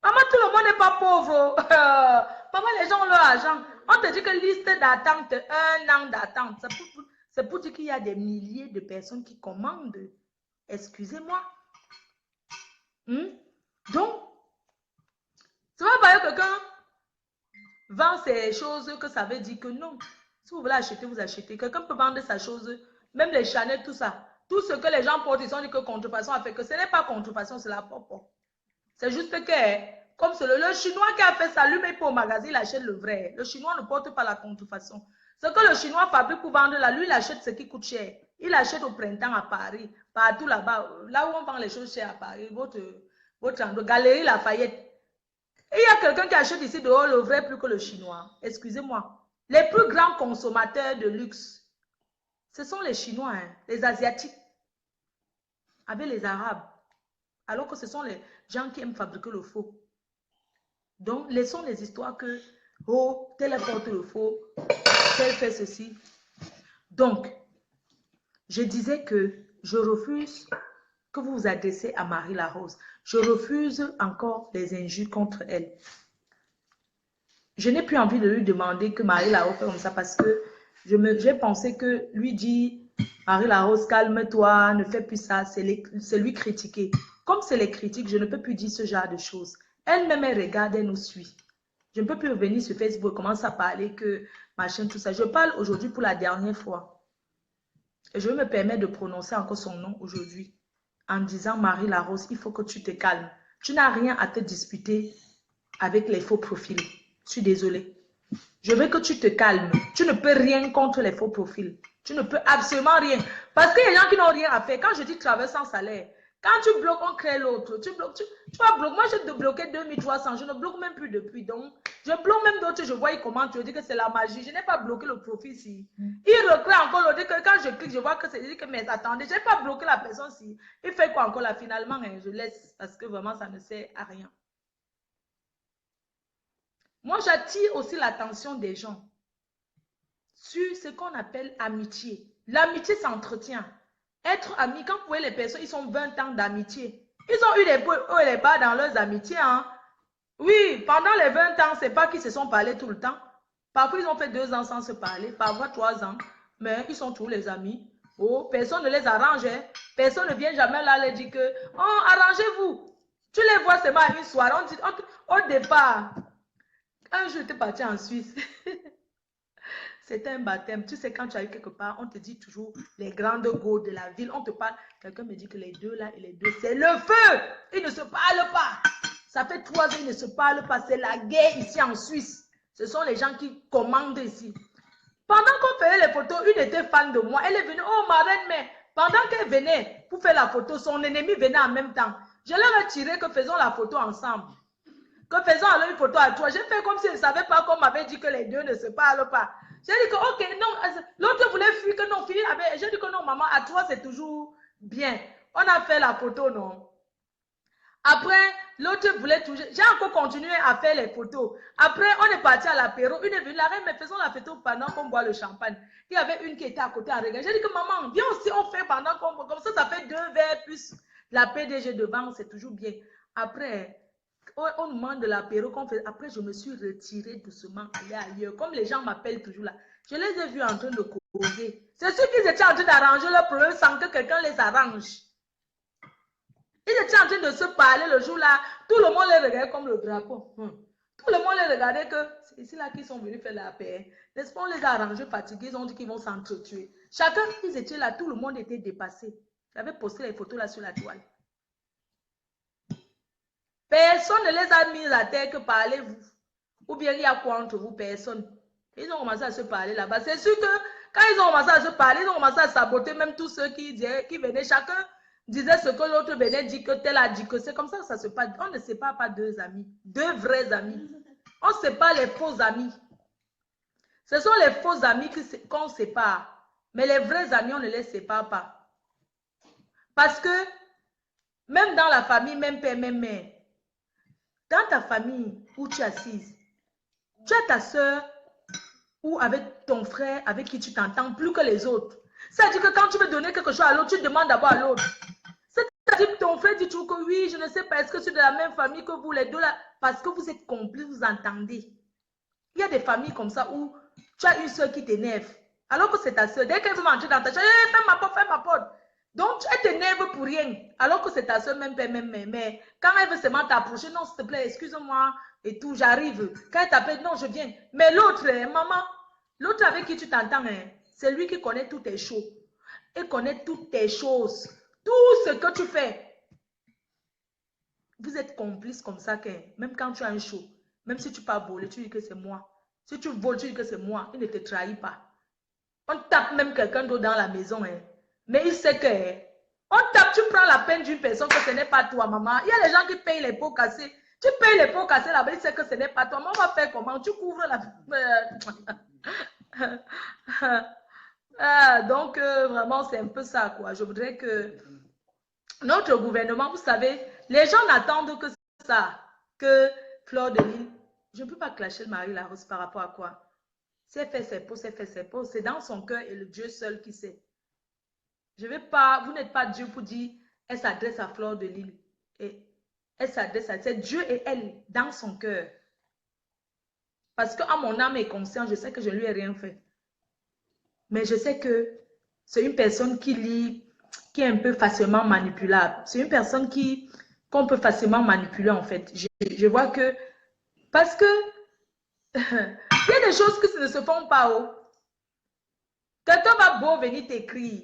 Maman, tout le monde n'est pas pauvre. Maman, les gens ont leur argent. On te dit que liste d'attente, 1 an d'attente. C'est pour dire qu'il y a des milliers de personnes qui commandent. Excusez-moi. Donc, ça va pas que quelqu'un vend ces choses que ça veut dire que non. Si vous voulez acheter, vous achetez. Quelqu'un peut vendre sa chose, même les Chanel, tout ça. Tout ce que les gens portent, ils ont dit que contrefaçon a fait que ce n'est pas contrefaçon, c'est la propre. C'est juste que, comme c'est le Chinois qui a fait ça, lui, mais pour au magasin, il achète le vrai. Le Chinois ne porte pas la contrefaçon. Ce que le Chinois fabrique pour vendre là, lui, il achète ce qui coûte cher. Il achète au printemps à Paris, partout là-bas, là où on vend les choses chères à Paris, votre Galerie Lafayette. Et il y a quelqu'un qui achète ici dehors le vrai plus que le Chinois. Excusez-moi. Les plus grands consommateurs de luxe, ce sont les Chinois, hein, les Asiatiques, avec les Arabes. Alors que ce sont les gens qui aiment fabriquer le faux. Donc, laissons les histoires que, oh, tel porte le faux, tel fait ceci. Donc, je disais que je refuse que vous vous adressez à Marie Larose. Je refuse encore les injures contre elle. Je n'ai plus envie de lui demander que Marie Larose fait comme ça parce que j'ai pensé que lui dire Marie Larose, calme-toi, ne fais plus ça, c'est lui critiquer. Comme c'est les critiques, je ne peux plus dire ce genre de choses. Elle-même, elle regarde, elle nous suit. Je ne peux plus revenir sur Facebook et commencer à parler que machin, tout ça. Je parle aujourd'hui pour la dernière fois. Et je me permets de prononcer encore son nom aujourd'hui en disant Marie Larose, il faut que tu te calmes. Tu n'as rien à te disputer avec les faux profils. Je suis désolée. Je veux que tu te calmes. Tu ne peux rien contre les faux profils. Tu ne peux absolument rien. Parce qu'il y a des gens qui n'ont rien à faire. Quand je dis travail sans salaire, quand tu bloques, on crée l'autre. Tu bloques, tu vas bloquer. Moi, je te bloqué 2300. Je ne bloque même plus depuis. Donc, je bloque même d'autres. Je vois, ils commentent. Je dis que c'est la magie. Je n'ai pas bloqué le profil ici. Il recrée encore l'autre. Que quand je clique, je vois que c'est dit que, mais attendez, je n'ai pas bloqué la personne ici. Il fait quoi encore là? Finalement, hein, je laisse parce que vraiment, ça ne sert à rien. Moi, j'attire aussi l'attention des gens sur ce qu'on appelle amitié. L'amitié s'entretient. Être ami, quand vous voyez les personnes, ils ont 20 ans d'amitié. Ils ont eu les hauts et les bas dans leurs amitiés. Hein? Oui, pendant les 20 ans, ce n'est pas qu'ils se sont parlé tout le temps. Parfois, ils ont fait 2 ans sans se parler, parfois 3 ans. Mais ils sont tous les amis. Oh, personne ne les arrange. Hein? Personne ne vient jamais là leur dire que, oh, arrangez-vous. Tu les vois seulement à une soirée. On dit, au départ, un jour, j'étais partie en Suisse. C'était un baptême. Tu sais, quand tu arrives quelque part, on te dit toujours les grandes go de la ville. On te parle. Quelqu'un me dit que les deux là et les deux, c'est le feu. Ils ne se parlent pas. Ça fait 3 ans, ils ne se parlent pas. C'est la guerre ici en Suisse. Ce sont les gens qui commandent ici. Pendant qu'on faisait les photos, une était fan de moi. Elle est venue, oh ma reine, mais pendant qu'elle venait pour faire la photo, son ennemi venait en même temps. Je leur ai tiré que faisons la photo ensemble. Que faisons alors une photo à toi. J'ai fait comme si je ne savais pas qu'on m'avait dit que les deux ne se parlent pas. J'ai dit que, ok, non, l'autre voulait fuir, que non, finir avec. J'ai dit que non, maman, à toi, c'est toujours bien. On a fait la photo, non. Après, l'autre voulait toujours. J'ai encore continué à faire les photos. Après, on est parti à l'apéro. Une est venue, la reine, mais faisons la photo pendant qu'on boit le champagne. Il y avait une qui était à côté à regarder. J'ai dit que maman, viens aussi, on fait pendant qu'on boit. Comme ça fait 2 verres plus la PDG devant, c'est toujours bien. Après, on demande de l'apéro qu'on fait. Après, je me suis retirée doucement, aller ailleurs. Comme les gens m'appellent toujours là. Je les ai vus en train de causer. C'est sûr qu'ils étaient en train d'arranger leur problème sans que quelqu'un les arrange. Ils étaient en train de se parler le jour là. Tout le monde les regardait comme le drapeau. Tout le monde les regardait que c'est ici là qu'ils sont venus faire la paix. N'est-ce pas, on les a arrangés, fatigués. Ils ont dit qu'ils vont s'entretuer. Chacun, ils étaient là. Tout le monde était dépassé. J'avais posté les photos là sur la toile. Personne ne les a mis à terre que parlez-vous. Ou bien il y a quoi entre vous? Personne. Ils ont commencé à se parler là-bas. C'est sûr que quand ils ont commencé à se parler, ils ont commencé à saboter même tous ceux qui venaient. Chacun disait ce que l'autre venait dire, que tel a dit que c'est comme ça que ça se passe. On ne sépare pas 2 amis. 2 vrais amis. On ne sépare les faux amis. Ce sont les faux amis qu'on sépare. Mais les vrais amis, on ne les sépare pas. Parce que même dans la famille, même père, même mère, dans ta famille où tu es assise, tu as ta soeur ou avec ton frère avec qui tu t'entends plus que les autres. C'est-à-dire que quand tu veux donner quelque chose à l'autre, tu demandes d'abord à l'autre. C'est-à-dire que ton frère dit toujours que oui, je ne sais pas, est-ce que c'est de la même famille que vous les deux là? Parce que vous êtes complices, vous entendez. Il y a des familles comme ça où tu as une soeur qui t'énerve. Alors que c'est ta soeur. Dès qu'elle veut manger dans ta chambre, hey, fais ma porte, fais ma porte. Donc, elle t'énerve pour rien. Alors que c'est ta soeur, même. Mais quand elle veut seulement t'approcher, non, s'il te plaît, excuse-moi et tout, j'arrive. Quand elle t'appelle, non, je viens. Mais l'autre, maman, l'autre avec qui tu t'entends, c'est lui qui connaît tous tes choses. Il connaît toutes tes choses. Tout ce que tu fais. Vous êtes complices comme ça, que même quand tu as un show, même si tu pars voler, tu dis que c'est moi. Si tu voles, tu dis que c'est moi. Il ne te trahit pas. On tape même quelqu'un d'autre dans la maison. Mais il sait que on tape, tu prends la peine d'une personne que ce n'est pas toi, maman. Il y a des gens qui payent les pots cassés. Tu payes les pots cassés là-bas, il sait que ce n'est pas toi. Mais on va faire comment? Tu couvres la... donc, vraiment, c'est un peu ça, quoi. Je voudrais que notre gouvernement, vous savez, les gens n'attendent que ça, que Fleur de Lys. Je ne peux pas clasher le mari Larose par rapport à quoi? C'est fait ses pots, c'est fait ses pots. C'est dans son cœur et le Dieu seul qui sait. Je vais pas, vous n'êtes pas Dieu pour dire, elle s'adresse à Fleur de Lys. Et elle s'adresse à, c'est Dieu et elle dans son cœur. Parce qu'à mon âme et conscience, je sais que je ne lui ai rien fait. Mais je sais que c'est une personne qui lit, qui est un peu facilement manipulable. C'est une personne qu'on peut facilement manipuler en fait. Je vois que, parce que il y a des choses qui ne se font pas. Oh. Quelqu'un va beau venir t'écrire.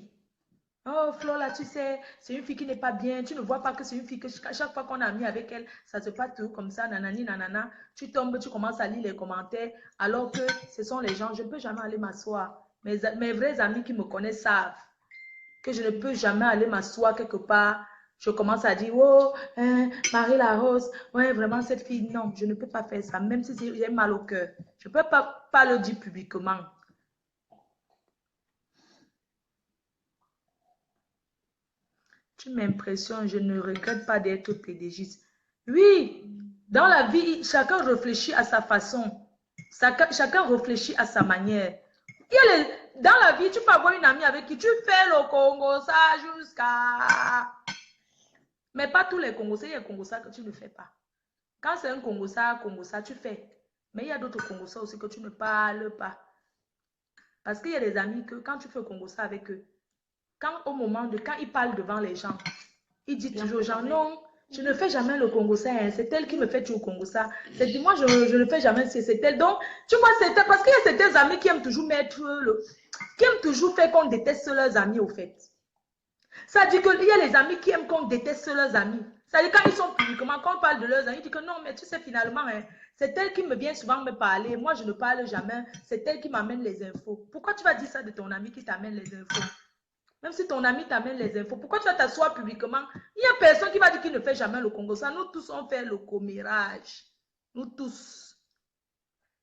Oh, Flo, là, tu sais, c'est une fille qui n'est pas bien. Tu ne vois pas que c'est une fille que chaque fois qu'on a mis avec elle, ça se passe tout comme ça, nanani, nanana. Tu tombes, tu commences à lire les commentaires, alors que ce sont les gens. Je ne peux jamais aller m'asseoir. Mes vrais amis qui me connaissent savent que je ne peux jamais aller m'asseoir quelque part. Je commence à dire, oh, Marie Larose, ouais, vraiment cette fille, non, je ne peux pas faire ça, même si j'ai mal au cœur. Je ne peux pas le dire publiquement. Tu m'impressionnes, je ne regrette pas d'être pédagogiste. Oui, dans la vie, chacun réfléchit à sa façon. Chacun réfléchit à sa manière. Dans la vie, tu peux avoir une amie avec qui tu fais le Congo, ça jusqu'à... Mais pas tous les Congos, il y a Congo ça que tu ne fais pas. Quand c'est un Congo ça, tu fais. Mais il y a d'autres Congo ça aussi que tu ne parles pas. Parce qu'il y a des amis que quand tu fais Congo ça avec eux, quand ils parlent devant les gens, ils disent toujours aux gens, non, je ne fais jamais le Congo ça, hein, c'est elle qui me fait toujours Congo ça. C'est moi, je ne fais jamais, c'est elle. Donc, tu vois, parce qu'il y a certains amis qui aiment toujours qui aiment toujours faire qu'on déteste leurs amis, au fait. Ça dit qu'il y a les amis qui aiment qu'on déteste leurs amis. Ça dit quand ils sont publiquement, quand on parle de leurs amis, ils disent que non, mais tu sais, finalement, hein, c'est elle qui me vient souvent me parler. Moi, je ne parle jamais. C'est elle qui m'amène les infos. Pourquoi tu vas dire ça de ton ami qui t'amène les infos? Même si ton ami t'amène les infos, pourquoi tu vas t'asseoir publiquement? Il n'y a personne qui va dire qu'il ne fait jamais le Congo. Ça, nous tous, on fait le commérage. Nous tous.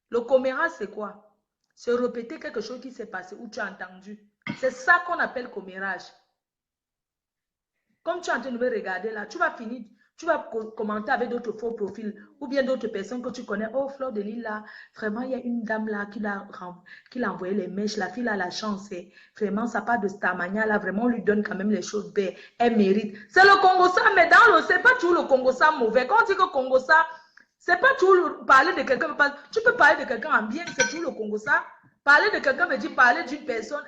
Le commérage, c'est quoi? C'est répéter quelque chose qui s'est passé ou tu as entendu. C'est ça qu'on appelle commérage. Comme tu es en train de me regarder là, tu vas finir, tu vas commenter avec d'autres faux profils ou bien d'autres personnes que tu connais. Oh, Fleur de Lys là, vraiment, il y a une dame là qui l'a envoyé les mèches. La fille a la chance. Vraiment, ça part de Starmania là. Vraiment, on lui donne quand même les choses belles. Elle mérite. C'est le Congo ça, mais c'est pas toujours le Congo ça mauvais. Quand on dit que Congo ça, c'est pas toujours parler de quelqu'un. Tu peux parler de quelqu'un en bien, c'est toujours le Congo ça. Parler de quelqu'un veut dire parler d'une personne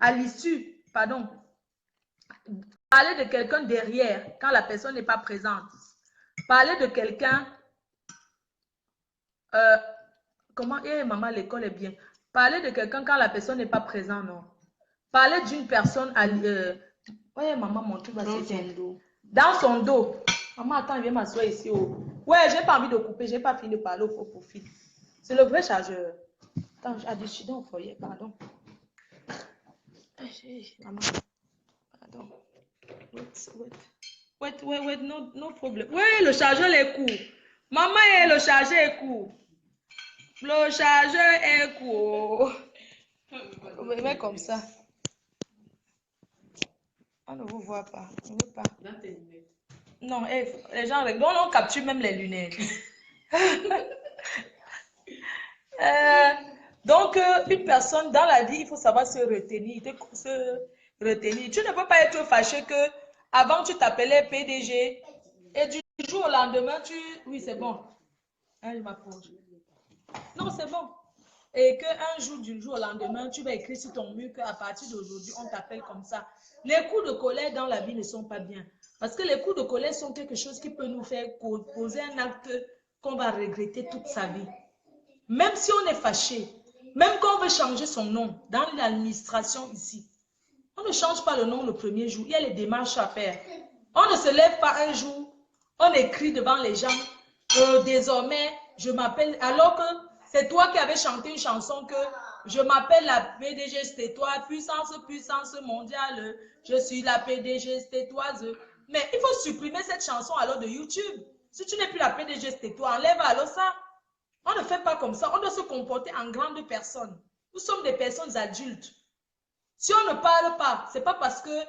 à l'issue, pardon. Parler de quelqu'un derrière quand la personne n'est pas présente. Parler de quelqu'un, comment, maman, l'école est bien. Parler de quelqu'un quand la personne n'est pas présente, non. Parler d'une personne, maman, mon truc va dans son dos. Maman, attends, viens m'asseoir ici. Oh. Ouais, j'ai pas envie de couper, j'ai pas fini de parler au faux profil. C'est le vrai chargeur. Attends, je suis dans le foyer, pardon. Maman, pardon. Wait, no problème. Oui, le chargeur est court. Maman, le chargeur est court. Le chargeur est court. Mais comme ça. On ne vous voit pas. On ne veut pas. Non, les gens, on capture même les lunettes. Donc, une personne dans la vie, il faut savoir se retenir. Se retenir. Tu ne peux pas être fâché que avant tu t'appelais PDG et du jour au lendemain, tu... Oui, c'est bon. Hein, je m'approche. Non, c'est bon. Et qu'un jour, du jour au lendemain, tu vas écrire sur ton mur qu'à partir d'aujourd'hui, on t'appelle comme ça. Les coups de colère dans la vie ne sont pas bien. Parce que les coups de colère sont quelque chose qui peut nous faire poser un acte qu'on va regretter toute sa vie. Même si on est fâché, même quand on veut changer son nom dans l'administration ici, on ne change pas le nom le premier jour. Il y a les démarches à faire. On ne se lève pas un jour, on écrit devant les gens, désormais, je m'appelle, alors que c'est toi qui avais chanté une chanson que je m'appelle la PDG, c'est toi, puissance, puissance mondiale, je suis la PDG, c'est toi. Mais il faut supprimer cette chanson alors de YouTube. Si tu n'es plus la PDG, c'est toi, enlève alors ça. On ne fait pas comme ça, on doit se comporter en grande personne. Nous sommes des personnes adultes. Si on ne parle pas, ce n'est pas parce que,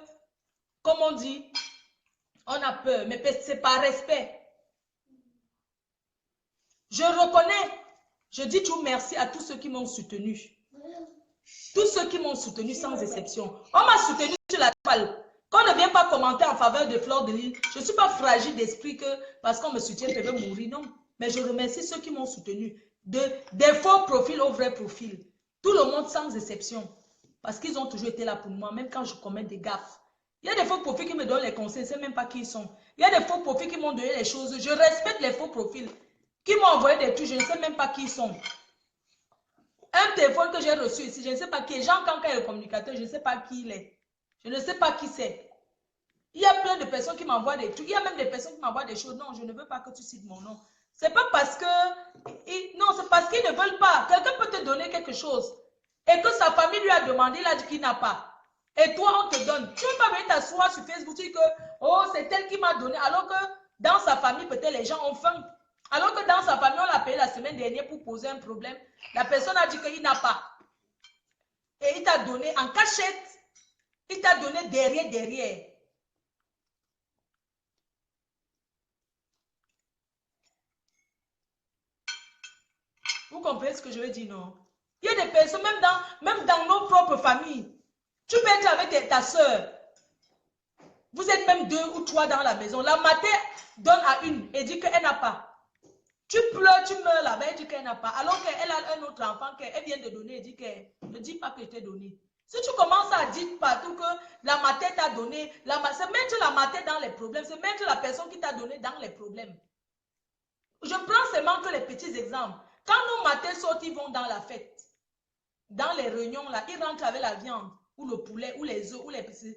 comme on dit, on a peur, mais c'est par respect. Je reconnais, je dis tout merci à tous ceux qui m'ont soutenu. Tous ceux qui m'ont soutenu sans exception. On m'a soutenu sur la toile. Qu'on ne vient pas commenter en faveur de Fleur de Lys, je ne suis pas fragile d'esprit que parce qu'on me soutient, je vais mourir. Non. Mais je remercie ceux qui m'ont soutenu. Des faux profils au vrai profil. Tout le monde sans exception. Parce qu'ils ont toujours été là pour moi, même quand je commets des gaffes. Il y a des faux profils qui me donnent les conseils, je ne sais même pas qui ils sont. Il y a des faux profils qui m'ont donné les choses. Je respecte les faux profils. Qui m'ont envoyé des trucs, je ne sais même pas qui ils sont. Un téléphone que j'ai reçu ici, je ne sais pas qui est. Jean Kanka est le communicateur, je ne sais pas qui il est. Je ne sais pas qui c'est. Il y a plein de personnes qui m'envoient des trucs. Il y a même des personnes qui m'envoient des choses. Non, je ne veux pas que tu cites mon nom. C'est pas parce que... Non, c'est parce qu'ils ne veulent pas. Quelqu'un peut te donner quelque chose. Et que sa famille lui a demandé, il a dit qu'il n'a pas. Et toi, on te donne. Tu ne peux pas venir t'asseoir sur Facebook, tu dis que, oh, c'est elle qui m'a donné. Alors que dans sa famille, peut-être les gens ont faim. Alors que dans sa famille, on l'a payé la semaine dernière pour poser un problème. La personne a dit qu'il n'a pas. Et il t'a donné en cachette. Il t'a donné derrière. Vous comprenez ce que je veux dire, non? Il y a des personnes, même dans nos propres familles. Tu peux être avec ta soeur. Vous êtes même 2 ou 3 dans la maison. La mater donne à une et dit qu'elle n'a pas. Tu pleures, tu meurs là-bas, elle dit qu'elle n'a pas. Alors qu'elle a un autre enfant qu'elle vient de donner, elle dit qu'elle ne dit pas que je t'ai donné. Si tu commences à dire partout que la mater t'a donné, c'est mettre la mater dans les problèmes, c'est mettre la personne qui t'a donné dans les problèmes. Je prends seulement que les petits exemples. Quand nos matins sortent, ils vont dans la fête. Dans les réunions, là, ils rentrent avec la viande, ou le poulet, ou les œufs, ou les petits.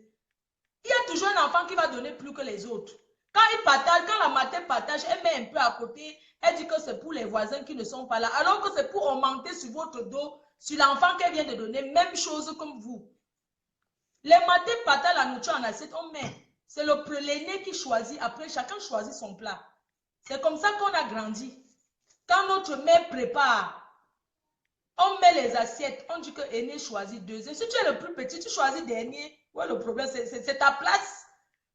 Il y a toujours un enfant qui va donner plus que les autres. Quand il partage, quand la matin partage, elle met un peu à côté, elle dit que c'est pour les voisins qui ne sont pas là, alors que c'est pour augmenter sur votre dos, sur l'enfant qu'elle vient de donner, même chose comme vous. Les matins partagent la nourriture en assiette, on met. C'est l'aîné qui choisit, après chacun choisit son plat. C'est comme ça qu'on a grandi. Quand notre mère prépare, on met les assiettes, on dit que l'aîné choisit deuxième. Si tu es le plus petit, tu choisis dernier. Ouais, le problème, c'est ta place.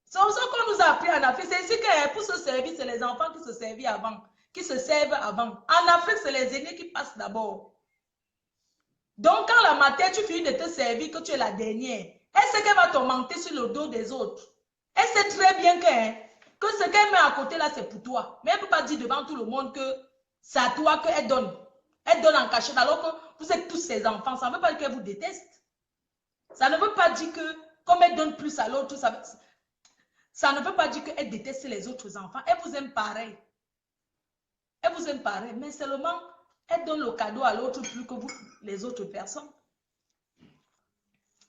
C'est ça qu'on nous a appris en Afrique. C'est ici que pour se servir, c'est les enfants qui se servent avant. Qui se servent avant. En Afrique, c'est les aînés qui passent d'abord. Donc, quand la matin, tu finis de te servir, que tu es la dernière, elle sait qu'elle va t'augmenter sur le dos des autres. Elle sait très bien que ce qu'elle met à côté là, c'est pour toi. Mais elle ne peut pas dire devant tout le monde que c'est à toi qu'elle donne. Elle donne en cachette alors que vous êtes tous ses enfants. Ça ne veut pas dire qu'elle vous déteste. Ça ne veut pas dire que comme elle donne plus à l'autre, ça ne veut pas dire qu'elle déteste les autres enfants. Elle vous aime pareil. Elle vous aime pareil. Mais seulement, elle donne le cadeau à l'autre plus que vous, les autres personnes.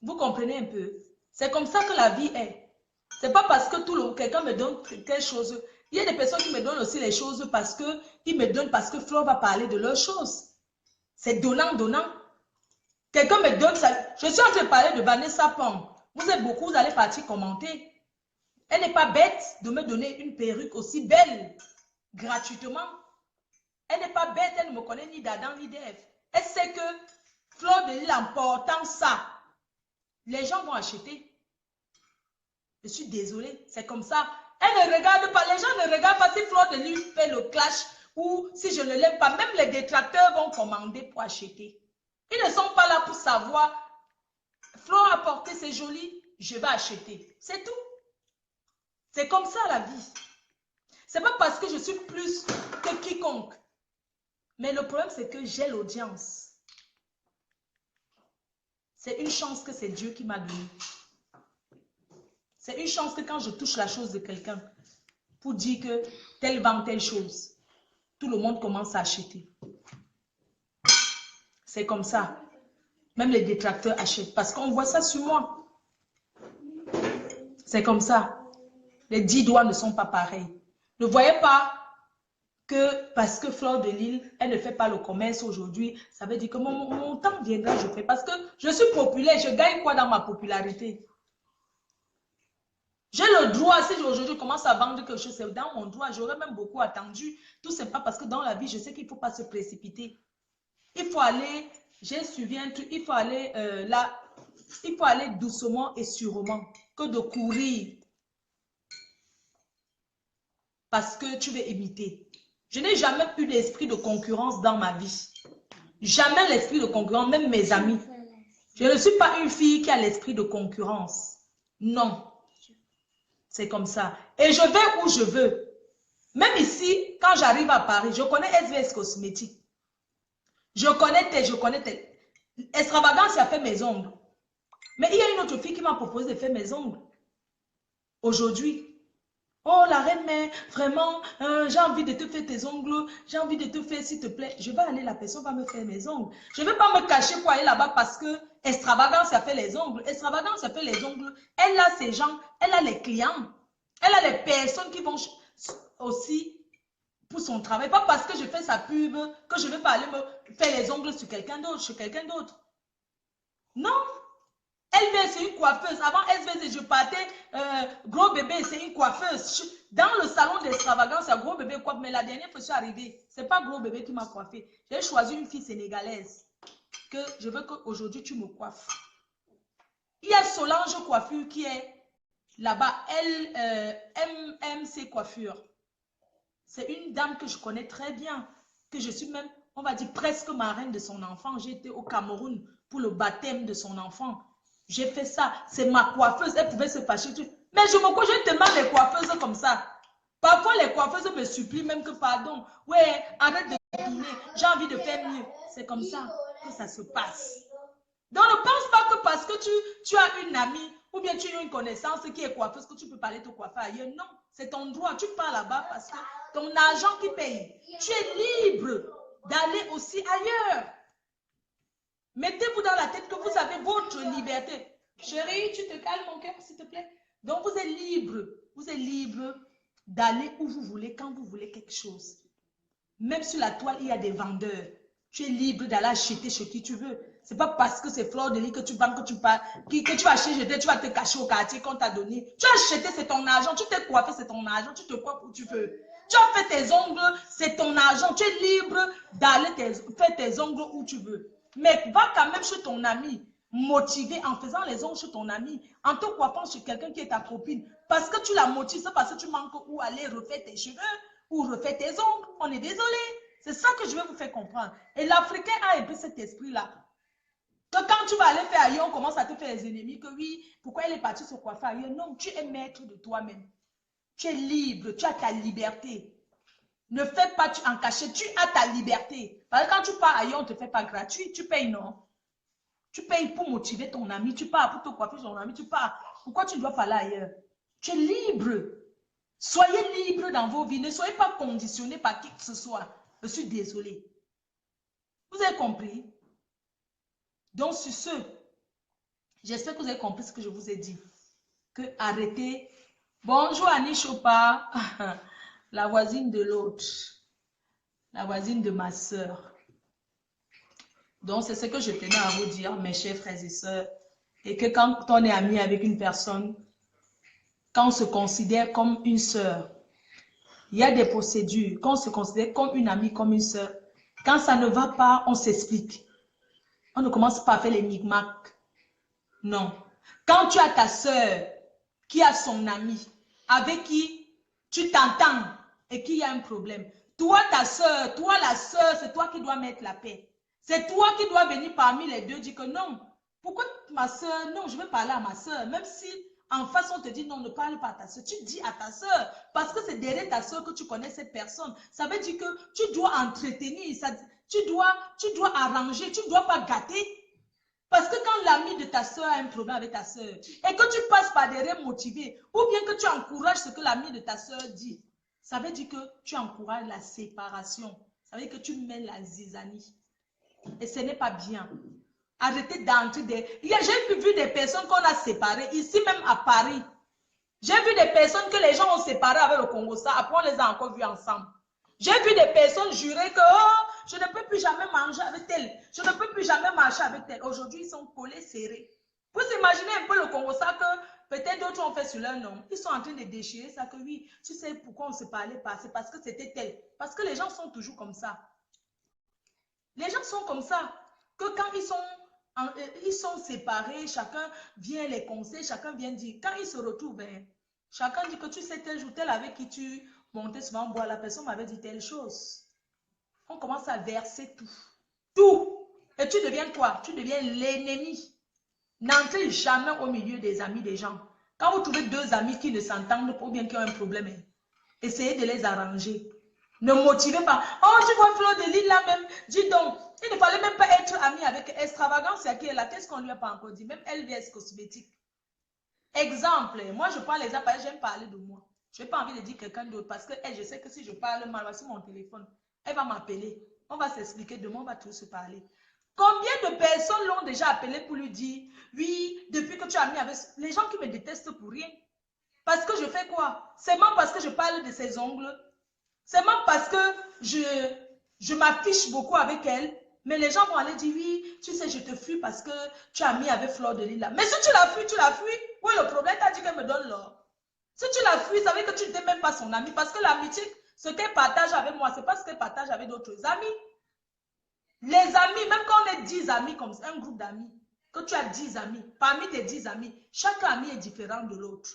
Vous comprenez un peu? C'est comme ça que la vie est. Ce n'est pas parce que quelqu'un me donne quelque chose. Il y a des personnes qui me donnent aussi les choses parce qu'ils me donnent parce que Flo va parler de leurs choses. C'est donnant, donnant. Quelqu'un me donne ça. Je suis en train de parler de Vanessa Pong. Vous êtes beaucoup, vous allez partir commenter. Elle n'est pas bête de me donner une perruque aussi belle, gratuitement. Elle n'est pas bête, elle ne me connaît ni d'Adam ni d'Ève. Elle sait que Fleur de Lys, l'important ça. Les gens vont acheter. Je suis désolée, c'est comme ça. Elle ne regarde pas, les gens ne regardent pas si Fleur de Lys fait le clash ou si je ne l'aime pas. Même les détracteurs vont commander pour acheter. Ils ne sont pas là pour savoir, Flore a porté, c'est joli, je vais acheter. C'est tout. C'est comme ça la vie. C'est pas parce que je suis plus que quiconque. Mais le problème, c'est que j'ai l'audience. C'est une chance que c'est Dieu qui m'a donnée. C'est une chance que quand je touche la chose de quelqu'un, pour dire que tel vend telle chose, tout le monde commence à acheter. C'est comme ça. Même les détracteurs achètent parce qu'on voit ça sur moi. C'est comme ça. Les 10 doigts ne sont pas pareils. Ne voyez pas que parce que Flore de Lille, elle ne fait pas le commerce aujourd'hui, ça veut dire que mon temps viendra, je fais. Parce que je suis populaire, je gagne quoi dans ma popularité? J'ai le droit, si aujourd'hui je commence à vendre quelque chose, c'est dans mon droit. J'aurais même beaucoup attendu. Tout c'est pas parce que dans la vie, je sais qu'il ne faut pas se précipiter. Il faut aller, j'ai suivi un truc, il faut aller là, il faut aller doucement et sûrement que de courir parce que tu veux imiter. Je n'ai jamais eu l'esprit de concurrence dans ma vie. Jamais l'esprit de concurrence, même mes amis. Je ne suis pas une fille qui a l'esprit de concurrence. Non. C'est comme ça. Et je vais où je veux. Même ici, quand j'arrive à Paris, je connais SVS Cosmétiques. Je connais tel. Extravagance a fait mes ongles. Mais il y a une autre fille qui m'a proposé de faire mes ongles. Aujourd'hui. Oh, la reine, mais vraiment, j'ai envie de te faire tes ongles. J'ai envie de te faire, s'il te plaît. Je vais aller, la personne va me faire mes ongles. Je ne vais pas me cacher pour aller là-bas parce que Extravagance a fait les ongles. Extravagance a fait les ongles. Elle a ses gens, elle a les clients. Elle a les personnes qui vont aussi pour son travail. Pas parce que je fais sa pub que je ne vais pas aller me faire les ongles sur quelqu'un d'autre, chez quelqu'un d'autre. Non. LV, c'est une coiffeuse. Avant SVZ, je partais, Gros Bébé, c'est une coiffeuse. Dans le salon d'extravagance, il y a Gros Bébé coiffe. Mais la dernière fois que je suis arrivée, ce n'est pas Gros Bébé qui m'a coiffé. J'ai choisi une fille sénégalaise que je veux qu'aujourd'hui, tu me coiffes. Il y a Solange Coiffure qui est là-bas. Elle aime ses coiffures. C'est une dame que je connais très bien, que je suis même, on va dire, presque marraine de son enfant. J'ai été au Cameroun pour le baptême de son enfant. J'ai fait ça. C'est ma coiffeuse. Elle pouvait se fâcher. Mais je me couche tellement les coiffeuses comme ça. Parfois, les coiffeuses me supplient même que pardon. Ouais, arrête de tourner. J'ai envie de faire mieux. C'est comme ça que ça se passe. Donc, ne pense pas que parce que tu as une amie ou bien tu as une connaissance qui est coiffeuse que tu peux parler te coiffer ailleurs. Non, c'est ton droit. Tu pars là-bas parce que ton argent qui paye. Tu es libre d'aller aussi ailleurs. Mettez-vous dans la tête que vous avez votre liberté. Chérie, tu te calmes mon cœur, s'il te plaît. Donc, vous êtes libre. Vous êtes libre d'aller où vous voulez, quand vous voulez quelque chose. Même sur la toile, il y a des vendeurs. Tu es libre d'aller acheter chez qui tu veux. Ce n'est pas parce que c'est Flore de Lille que tu vends, que tu vas acheter, tu vas te cacher au quartier qu'on t'a donné. Tu as acheté, c'est ton argent. Tu t'es coiffé, c'est ton argent. Tu te coiffes où tu veux. Tu as fait tes ongles, c'est ton argent. Tu es libre d'aller faire tes ongles où tu veux. Mais va quand même chez ton ami, motivé en faisant les ongles chez ton ami, en te coiffant chez quelqu'un qui est ta copine. Parce que tu la motives, c'est parce que tu manques où aller refaire tes cheveux ou refaire tes ongles. On est désolé. C'est ça que je vais vous faire comprendre. Et l'Africain a un peu cet esprit-là. Que quand tu vas aller faire ailleurs, on commence à te faire les ennemis. Que oui, pourquoi elle est partie se coiffer ailleurs? Non, tu es maître de toi-même. Tu es libre, tu as ta liberté. Ne fais pas en cachette, tu as ta liberté. Parce que quand tu pars ailleurs, on ne te fait pas gratuit. Tu payes, non? Tu payes pour motiver ton ami. Tu pars pour te coiffer ton ami. Tu pars. Pourquoi tu dois parler ailleurs? Tu es libre. Soyez libre dans vos vies. Ne soyez pas conditionnés par qui que ce soit. Je suis désolée. Vous avez compris? Donc, sur ce, j'espère que vous avez compris ce que je vous ai dit. Que arrêtez. Bonjour Annie Chopa, la voisine de l'autre, la voisine de ma soeur. Donc, c'est ce que je tenais à vous dire, mes chers frères et sœurs. Et que quand on est ami avec une personne, quand on se considère comme une sœur, il y a des procédures. Quand on se considère comme une amie, comme une sœur, quand ça ne va pas, on s'explique. On ne commence pas à faire les micmacs. Non. Quand tu as ta sœur qui a son ami, avec qui tu t'entends et qu'il y a un problème, toi, ta sœur, toi, la sœur, c'est toi qui dois mettre la paix. C'est toi qui dois venir parmi les deux, dire que non. Pourquoi ma soeur? Non, je vais parler à ma soeur. Même si en face, on te dit non, ne parle pas à ta soeur. Tu dis à ta soeur, parce que c'est derrière ta soeur que tu connais cette personne. Ça veut dire que tu dois entretenir, tu dois arranger, tu ne dois pas gâter. Parce que quand l'ami de ta soeur a un problème avec ta soeur et que tu passes par derrière motivé ou bien que tu encourages ce que l'ami de ta soeur dit, ça veut dire que tu encourages la séparation. Ça veut dire que tu mets la zizanie. Et ce n'est pas bien. Arrêtez d'entrer des... J'ai vu des personnes qu'on a séparées, ici même à Paris. J'ai vu des personnes que les gens ont séparées avec le Congo, ça, après on les a encore vues ensemble. J'ai vu des personnes jurer que oh, je ne peux plus jamais manger avec elle, je ne peux plus jamais marcher avec elle. Aujourd'hui, ils sont collés, serrés. Vous imaginez un peu le Congo, ça que peut-être d'autres ont fait sur leur nom. Ils sont en train de déchirer ça que oui, tu sais pourquoi on ne se parlait pas, c'est parce que c'était tel. Parce que les gens sont toujours comme ça. Les gens sont comme ça, que quand ils sont séparés, chacun vient les conseiller, chacun vient dire, quand ils se retrouvent, hein, chacun dit que tu sais tel jour, tel avec qui tu montais souvent boire, la personne m'avait dit telle chose. On commence à verser tout. Tout. Et tu deviens quoi? Tu deviens l'ennemi. N'entrez jamais au milieu des amis des gens. Quand vous trouvez deux amis qui ne s'entendent pas ou bien qui ont un problème, hein, essayez de les arranger. Ne motivez pas. Oh, tu vois Fleur de Lille là même. Dis donc, il ne fallait même pas être ami avec Extravagance. C'est qui est là. Qu'est-ce qu'on lui a pas encore dit? Même LVS Cosmétique. Exemple. Moi, je prends l'exemple. J'aime parler de moi. Je n'ai pas envie de dire quelqu'un d'autre. Parce que je sais que si je parle mal, voici mon téléphone. Elle va m'appeler. On va s'expliquer. Demain, on va tous se parler. Combien de personnes l'ont déjà appelé pour lui dire, oui, depuis que tu as mis avec... Les gens qui me détestent pour rien. Parce que je fais quoi? C'est même parce que je parle de ses ongles. C'est même parce que je m'affiche beaucoup avec elle. Mais les gens vont aller dire, oui, tu sais, je te fuis parce que tu as mis avec Fleur de Lille. Mais si tu la fuis, tu la fuis. Oui, le problème, tu as dit qu'elle me donne l'or. Si tu la fuis, ça veut dire que tu n'étais même pas son ami. Parce que l'amitié, ce qu'elle partage avec moi, c'est pas ce qu'elle partage avec d'autres amis. Les amis, même quand on est 10 amis, comme un groupe d'amis, que tu as 10 amis, parmi tes 10 amis, chaque ami est différent de l'autre.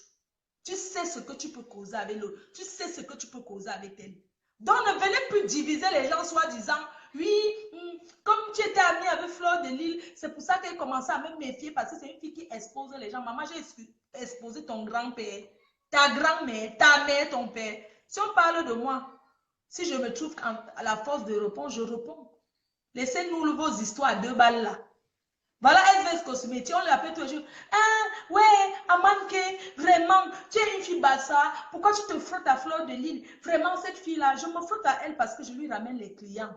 Tu sais ce que tu peux causer avec l'autre. Tu sais ce que tu peux causer avec elle. Donc, ne venez plus diviser les gens, soi-disant, oui, comme tu étais amie avec Fleur de Lille, c'est pour ça qu'elle commençait à me méfier, parce que c'est une fille qui expose les gens. Maman, j'ai exposé ton grand-père, ta grand-mère, ta mère, ton père. Si on parle de moi, si je me trouve à la force de répondre, je réponds. Laissez-nous vos histoires à 2 balles là. Voilà SVS Cosmétique, on l'appelle toujours. Ah, ouais, Amanke, vraiment, tu es une fille bassa. Pourquoi tu te frottes à Fleur de Lille? Vraiment, cette fille-là, je me frotte à elle parce que je lui ramène les clients.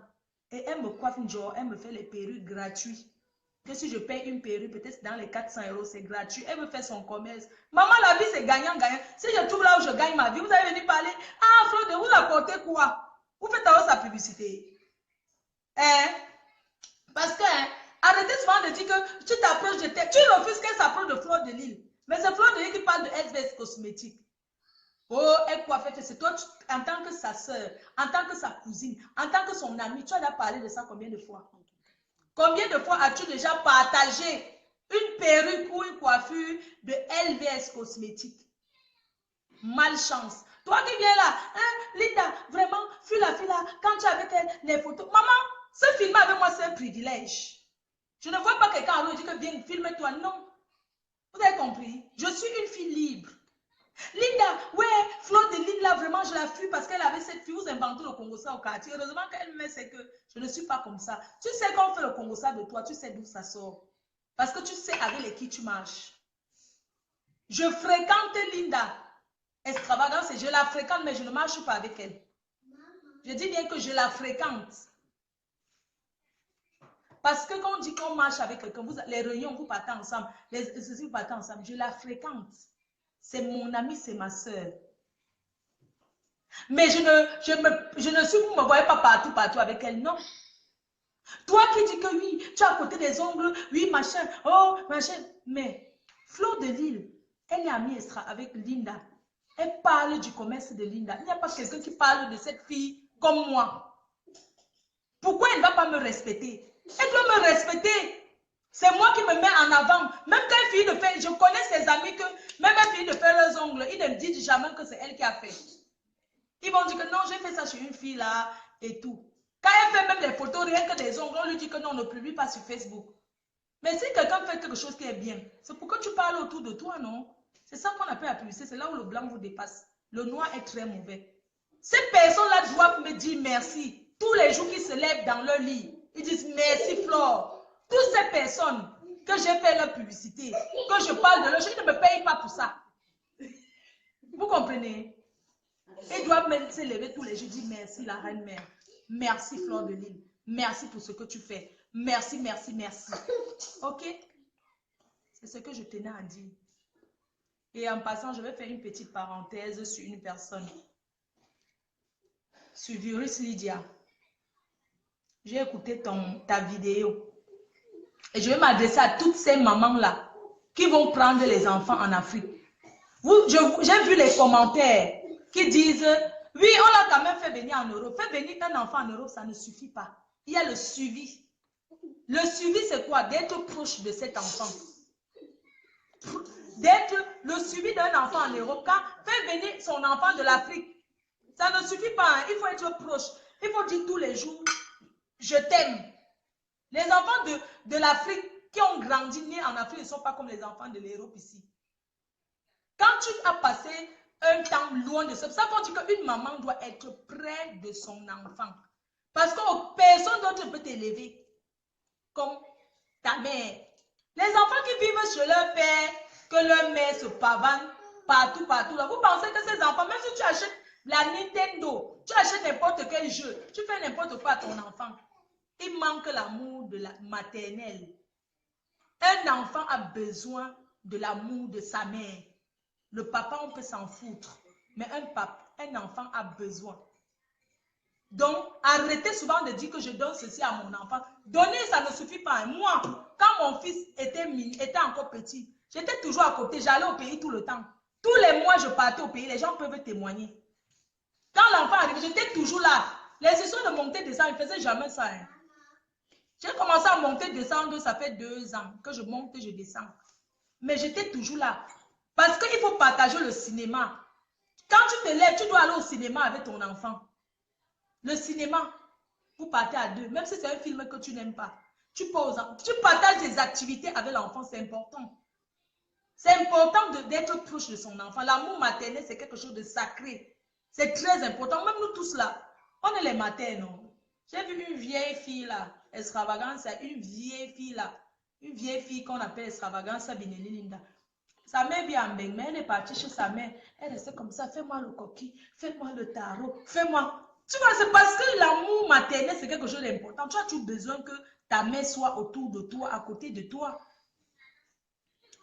Et elle me coiffe une jour, elle me fait les perruques gratuits. Que si je paye une perruque, peut-être dans les 400 €, c'est gratuit. Elle me fait son commerce. Maman, la vie, c'est gagnant-gagnant. Si je trouve là où je gagne ma vie, vous allez venir parler. Ah, Fleur de, vous apportez quoi? Vous faites alors sa publicité. Hein? Parce que, hein, arrêtez souvent de dire que tu t'approches de tes... Tu refuses qu'elle s'approche de Fleur de Lille. Mais c'est Fleur de Lille qui parle de SVS Cosmétique. Oh, elle coiffe, c'est toi, en tant que sa soeur, en tant que sa cousine, en tant que son amie, tu as déjà parlé de ça combien de fois? Combien de fois as-tu déjà partagé une perruque ou une coiffure de LVS Cosmétique? Malchance. Toi qui viens là, hein, Linda, vraiment, fuis la fille là, quand tu es avec elle, les photos. Maman, se filmer avec moi, c'est un privilège. Je ne vois pas quelqu'un en dit que viens, filme-toi. Non. Vous avez compris? Je suis une fille libre. Linda, ouais, Fleur de Lille là, vraiment, je la fuis parce qu'elle avait cette fille. Vous inventez le Congo ça au quartier. Heureusement qu'elle me sait que je ne suis pas comme ça. Tu sais quand on fait le Congo ça de toi, tu sais d'où ça sort. Parce que tu sais avec qui tu marches. Je fréquente Linda. Extravagance, je la fréquente, mais je ne marche pas avec elle. Je dis bien que je la fréquente. Parce que quand on dit qu'on marche avec quelqu'un, les réunions, vous partez ensemble, vous partez ensemble, je la fréquente. C'est mon amie, c'est ma soeur. Mais vous ne me voyez pas partout avec elle, non. Toi qui dis que oui, tu es à côté des ongles, oui, machin, oh, machin. Mais Fleur de Lille, elle est amie avec Linda. Elle parle du commerce de Linda. Il n'y a pas quelqu'un qui parle de cette fille comme moi. Pourquoi elle ne va pas me respecter? Elle doit me respecter. C'est moi qui me mets en avant. Même quand une fille de fait, je connais ses amis que même une fille de faire leurs ongles, ils ne me disent jamais que c'est elle qui a fait. Ils vont dire que non, j'ai fait ça chez une fille là et tout. Quand elle fait même les photos, rien que des ongles, on lui dit que non, ne publie pas sur Facebook. Mais si quelqu'un fait quelque chose qui est bien, c'est pourquoi tu parles autour de toi, non? C'est ça qu'on appelle la publicité, c'est là où le blanc vous dépasse. Le noir est très mauvais. Ces personnes-là doivent me dire merci. Tous les jours qu'ils se lèvent dans leur lit, ils disent merci Flore. Toutes ces personnes que j'ai fait leur publicité, que je parle de leur, je ne me paye pas pour ça. Vous comprenez? Ils doivent même se lever tous les jours et dire merci la reine mère. Merci Flore de Lille. Merci pour ce que tu fais. Merci, merci, merci. Ok? C'est ce que je tenais à dire. Et en passant, je vais faire une petite parenthèse sur une personne. Sur Virus Lydia. J'ai écouté ta vidéo. Et je vais m'adresser à toutes ces mamans-là qui vont prendre les enfants en Afrique. J'ai vu les commentaires qui disent, oui, on l'a quand même fait venir en Europe. Faire venir un enfant en Europe, ça ne suffit pas. Il y a le suivi. Le suivi, c'est quoi? D'être proche de cet enfant. D'être le suivi d'un enfant en Europe. Quand faire venir son enfant de l'Afrique, ça ne suffit pas. Hein. Il faut être proche. Il faut dire tous les jours, je t'aime. Les enfants de l'Afrique qui ont grandi, nés en Afrique, ne sont pas comme les enfants de l'Europe ici. Quand tu as passé un temps loin de ça, c'est ça qu'on dit qu'une maman doit être près de son enfant. Parce que personne d'autre ne peut t'élever comme ta mère. Les enfants qui vivent chez leur père, que leur mère se pavane partout, partout. Là, vous pensez que ces enfants, même si tu achètes la Nintendo, tu achètes n'importe quel jeu, tu fais n'importe quoi à ton enfant, il manque l'amour de la maternelle. Un enfant a besoin de l'amour de sa mère. Le papa, on peut s'en foutre. Mais un enfant a besoin. Donc, arrêtez souvent de dire que je donne ceci à mon enfant. Donner, ça ne suffit pas. Moi, quand mon fils était encore petit, j'étais toujours à côté. J'allais au pays tout le temps. Tous les mois, je partais au pays. Les gens peuvent témoigner. Quand l'enfant arrivait, j'étais toujours là. Les histoires de monter, descendre, je ne faisais jamais ça. Hein. J'ai commencé à monter, descendre, ça fait 2 ans que je monte et je descends. Mais j'étais toujours là. Parce qu'il faut partager le cinéma. Quand tu te lèves, tu dois aller au cinéma avec ton enfant. Le cinéma, vous partez à 2, même si c'est un film que tu n'aimes pas. Tu partages des activités avec l'enfant, c'est important. C'est important d'être proche de son enfant. L'amour maternel, c'est quelque chose de sacré. C'est très important. Même nous tous là, on est les maternes. J'ai vu une vieille fille là, extravagance, une vieille fille là, une vieille fille qu'on appelle extravagance, Bineli Linda. Sa mère vient en Beng, mais elle est partie chez sa mère. Elle restait comme ça, fais-moi le coquille, fais-moi le tarot, fais-moi. Tu vois, c'est parce que l'amour maternel, c'est quelque chose d'important. Tu as besoin que ta mère soit autour de toi, à côté de toi.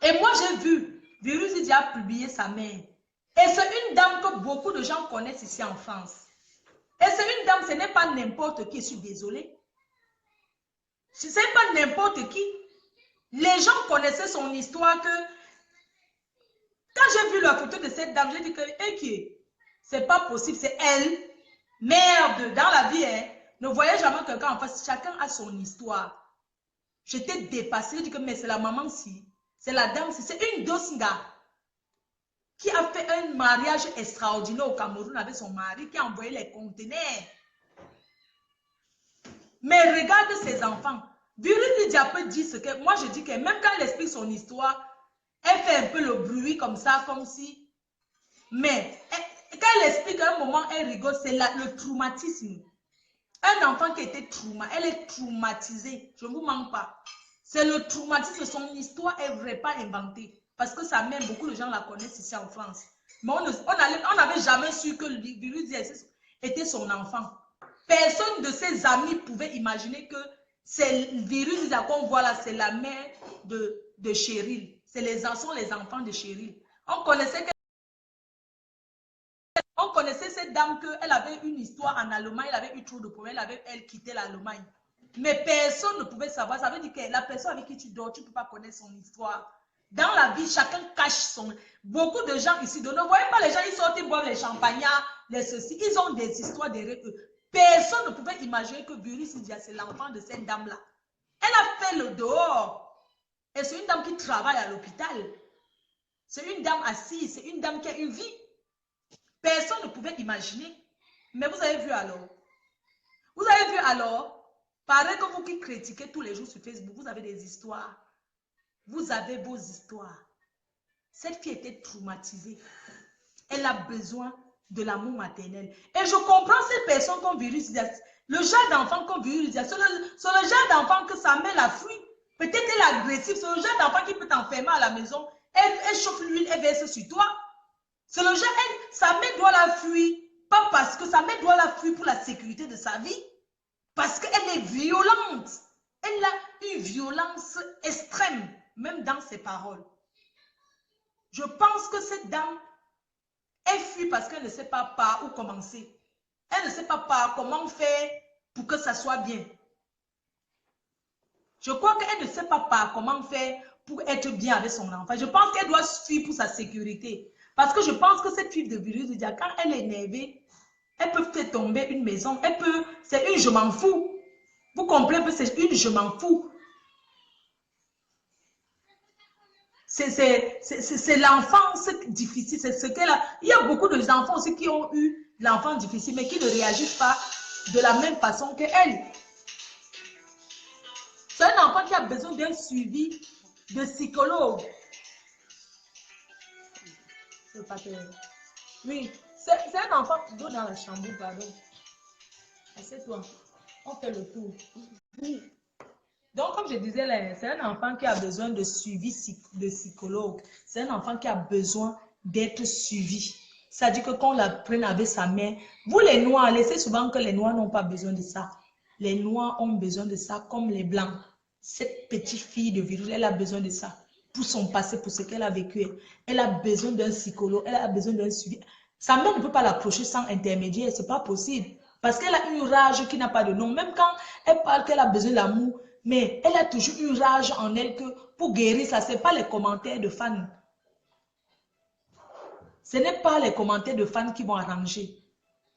Et moi, j'ai vu, Virus il a publié sa mère. Et c'est une dame que beaucoup de gens connaissent ici en France. Et c'est une dame, ce n'est pas n'importe qui, je suis désolée. Ce n'est pas n'importe qui. Les gens connaissaient son histoire que... Quand j'ai vu la photo de cette dame, j'ai dit que, c'est pas possible, c'est elle. Merde, dans la vie, hein, ne voyez jamais quelqu'un en face. Chacun a son histoire. J'étais dépassée, j'ai dit que, mais c'est la maman si. C'est la dame si. C'est une dosinga qui a fait un mariage extraordinaire au Cameroun avec son mari, qui a envoyé les conteneurs. Mais regarde ses enfants. Virus peut dire ce que... Moi, je dis que même quand elle explique son histoire, elle fait un peu le bruit comme ça, comme si... Mais quand elle explique à un moment, elle rigole, c'est le traumatisme. Un enfant qui était traumatisé, elle est traumatisée. Je ne vous manque pas. C'est le traumatisme. Son histoire est vraie, pas inventée. Parce que sa mère, beaucoup de gens la connaissent ici en France. Mais on n'avait jamais su que le virus était son enfant. Personne de ses amis pouvait imaginer que c'est le virus qu'on voit là, c'est la mère de Cheryl. C'est les enfants de Cheryl. On connaissait cette dame qu'elle avait une histoire en Allemagne, elle avait eu trop de problèmes, elle quittait l'Allemagne. Mais personne ne pouvait savoir. Ça veut dire que la personne avec qui tu dors, tu ne peux pas connaître son histoire. Dans la vie, chacun cache son... Beaucoup de gens ici, ne voyez pas les gens, ils sortent, ils boivent les champagnards, les ceci. Ils ont des histoires derrière eux. Personne ne pouvait imaginer que Virus Lydia, c'est l'enfant de cette dame-là. Elle a fait le dehors. Et c'est une dame qui travaille à l'hôpital. C'est une dame assise, c'est une dame qui a une vie. Personne ne pouvait imaginer. Mais vous avez vu alors. Vous avez vu alors, pareil que vous qui critiquez tous les jours sur Facebook, vous avez des histoires. Vous avez vos histoires. Cette fille était traumatisée. Elle a besoin de l'amour maternel. Et je comprends ces personnes qui ont virus. Le genre d'enfant qui ont virus, c'est le genre d'enfant que sa mère la fuit. Peut-être elle est agressive. C'est le genre d'enfant qui peut t'enfermer à la maison. Elle chauffe l'huile, elle verse sur toi. C'est le genre, sa mère doit la fuir. Pas parce que sa mère doit la fuir pour la sécurité de sa vie. Parce qu'elle est violente. Elle a une violence extrême, même dans ses paroles. Je pense que cette dame, elle fuit parce qu'elle ne sait pas par où commencer. Elle ne sait pas par comment faire pour que ça soit bien. Je crois qu'elle ne sait pas par comment faire pour être bien avec son enfant. Je pense qu'elle doit fuir pour sa sécurité. Parce que je pense que cette fille de virus, quand elle est énervée, elle peut faire tomber une maison. Elle peut, c'est une je m'en fous. Vous comprenez, c'est une je m'en fous. C'est l'enfance difficile. C'est ce qu'elle a. Il y a beaucoup d'enfants aussi qui ont eu l'enfant difficile, mais qui ne réagissent pas de la même façon qu'elle. C'est un enfant qui a besoin d'un suivi de psychologue. Oui, c'est un enfant qui doit dans la chambre, pardon. Assieds-toi. On fait le tour. Donc, comme je disais, c'est un enfant qui a besoin de suivi de psychologue. C'est un enfant qui a besoin d'être suivi. C'est-à-dire que quand on la prenne avec sa mère, vous les noirs, laissez souvent que les noirs n'ont pas besoin de ça. Les noirs ont besoin de ça comme les blancs. Cette petite fille de virus, elle a besoin de ça. Pour son passé, pour ce qu'elle a vécu. Elle a besoin d'un psychologue, elle a besoin d'un suivi. Sa mère ne peut pas l'approcher sans intermédiaire, ce n'est pas possible. Parce qu'elle a une rage qui n'a pas de nom. Même quand elle parle qu'elle a besoin d'amour, mais elle a toujours une rage en elle que pour guérir ça, ce n'est pas les commentaires de fans. Ce n'est pas les commentaires de fans qui vont arranger.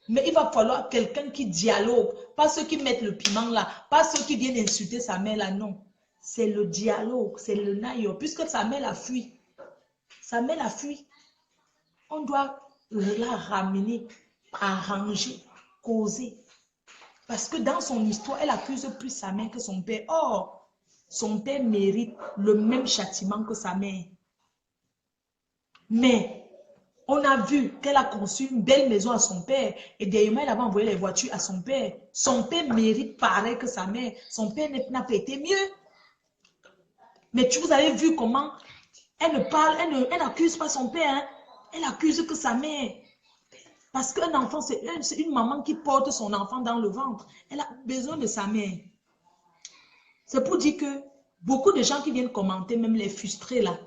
Mais il va falloir quelqu'un qui dialogue. Pas ceux qui mettent le piment là. Pas ceux qui viennent insulter sa mère là, non. C'est le dialogue, c'est le naïo. Puisque sa mère la fuit. Sa mère la fuit. On doit la ramener, arranger, causer. Parce que dans son histoire, elle accuse plus sa mère que son père. Or, son père mérite le même châtiment que sa mère. Mais, on a vu qu'elle a conçu une belle maison à son père. Et derrière, elle avait envoyé les voitures à son père. Son père mérite pareil que sa mère. Son père n'a pas été mieux. Mais vous avez vu comment elle ne parle, elle n'accuse pas son père. Hein? Elle accuse que sa mère. Parce qu'un enfant, c'est une maman qui porte son enfant dans le ventre. Elle a besoin de sa mère. C'est pour dire que beaucoup de gens qui viennent commenter, même les frustrés là,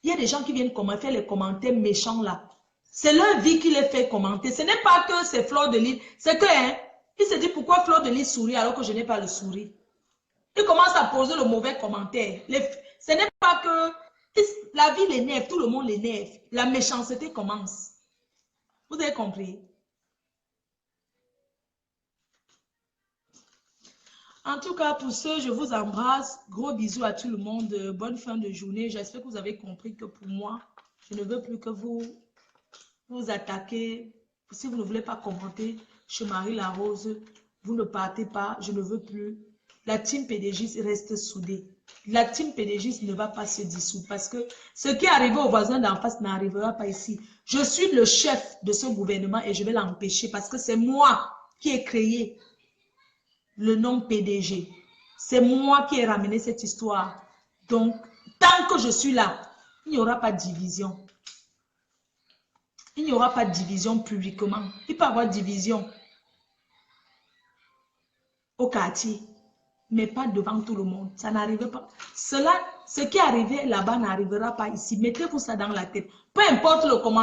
il y a des gens qui viennent commenter, faire les commentaires méchants là. C'est leur vie qui les fait commenter. Ce n'est pas que c'est Fleur de Lys. C'est que, hein, il se dit pourquoi Fleur de Lys sourit alors que je n'ai pas le sourire. Il commence à poser le mauvais commentaire. Ce n'est pas que la vie l'énerve, tout le monde l'énerve. La méchanceté commence. Vous avez compris? En tout cas, pour ceux, je vous embrasse. Gros bisous à tout le monde. Bonne fin de journée. J'espère que vous avez compris que pour moi, je ne veux plus que vous attaquez. Si vous ne voulez pas commenter chez Marie Larose, vous ne partez pas. Je ne veux plus. La team PDG reste soudée. La team PDG ne va pas se dissoudre parce que ce qui est arrivé aux voisins d'en face n'arrivera pas ici. Je suis le chef de ce gouvernement et je vais l'empêcher parce que c'est moi qui ai créé le nom PDG. C'est moi qui ai ramené cette histoire. Donc, tant que je suis là, il n'y aura pas de division. Il n'y aura pas de division publiquement. Il peut y avoir division au quartier, mais pas devant tout le monde. Ça n'arrive pas. Ce qui est arrivé là-bas n'arrivera pas ici. Mettez-vous ça dans la tête. Peu importe le commentaire.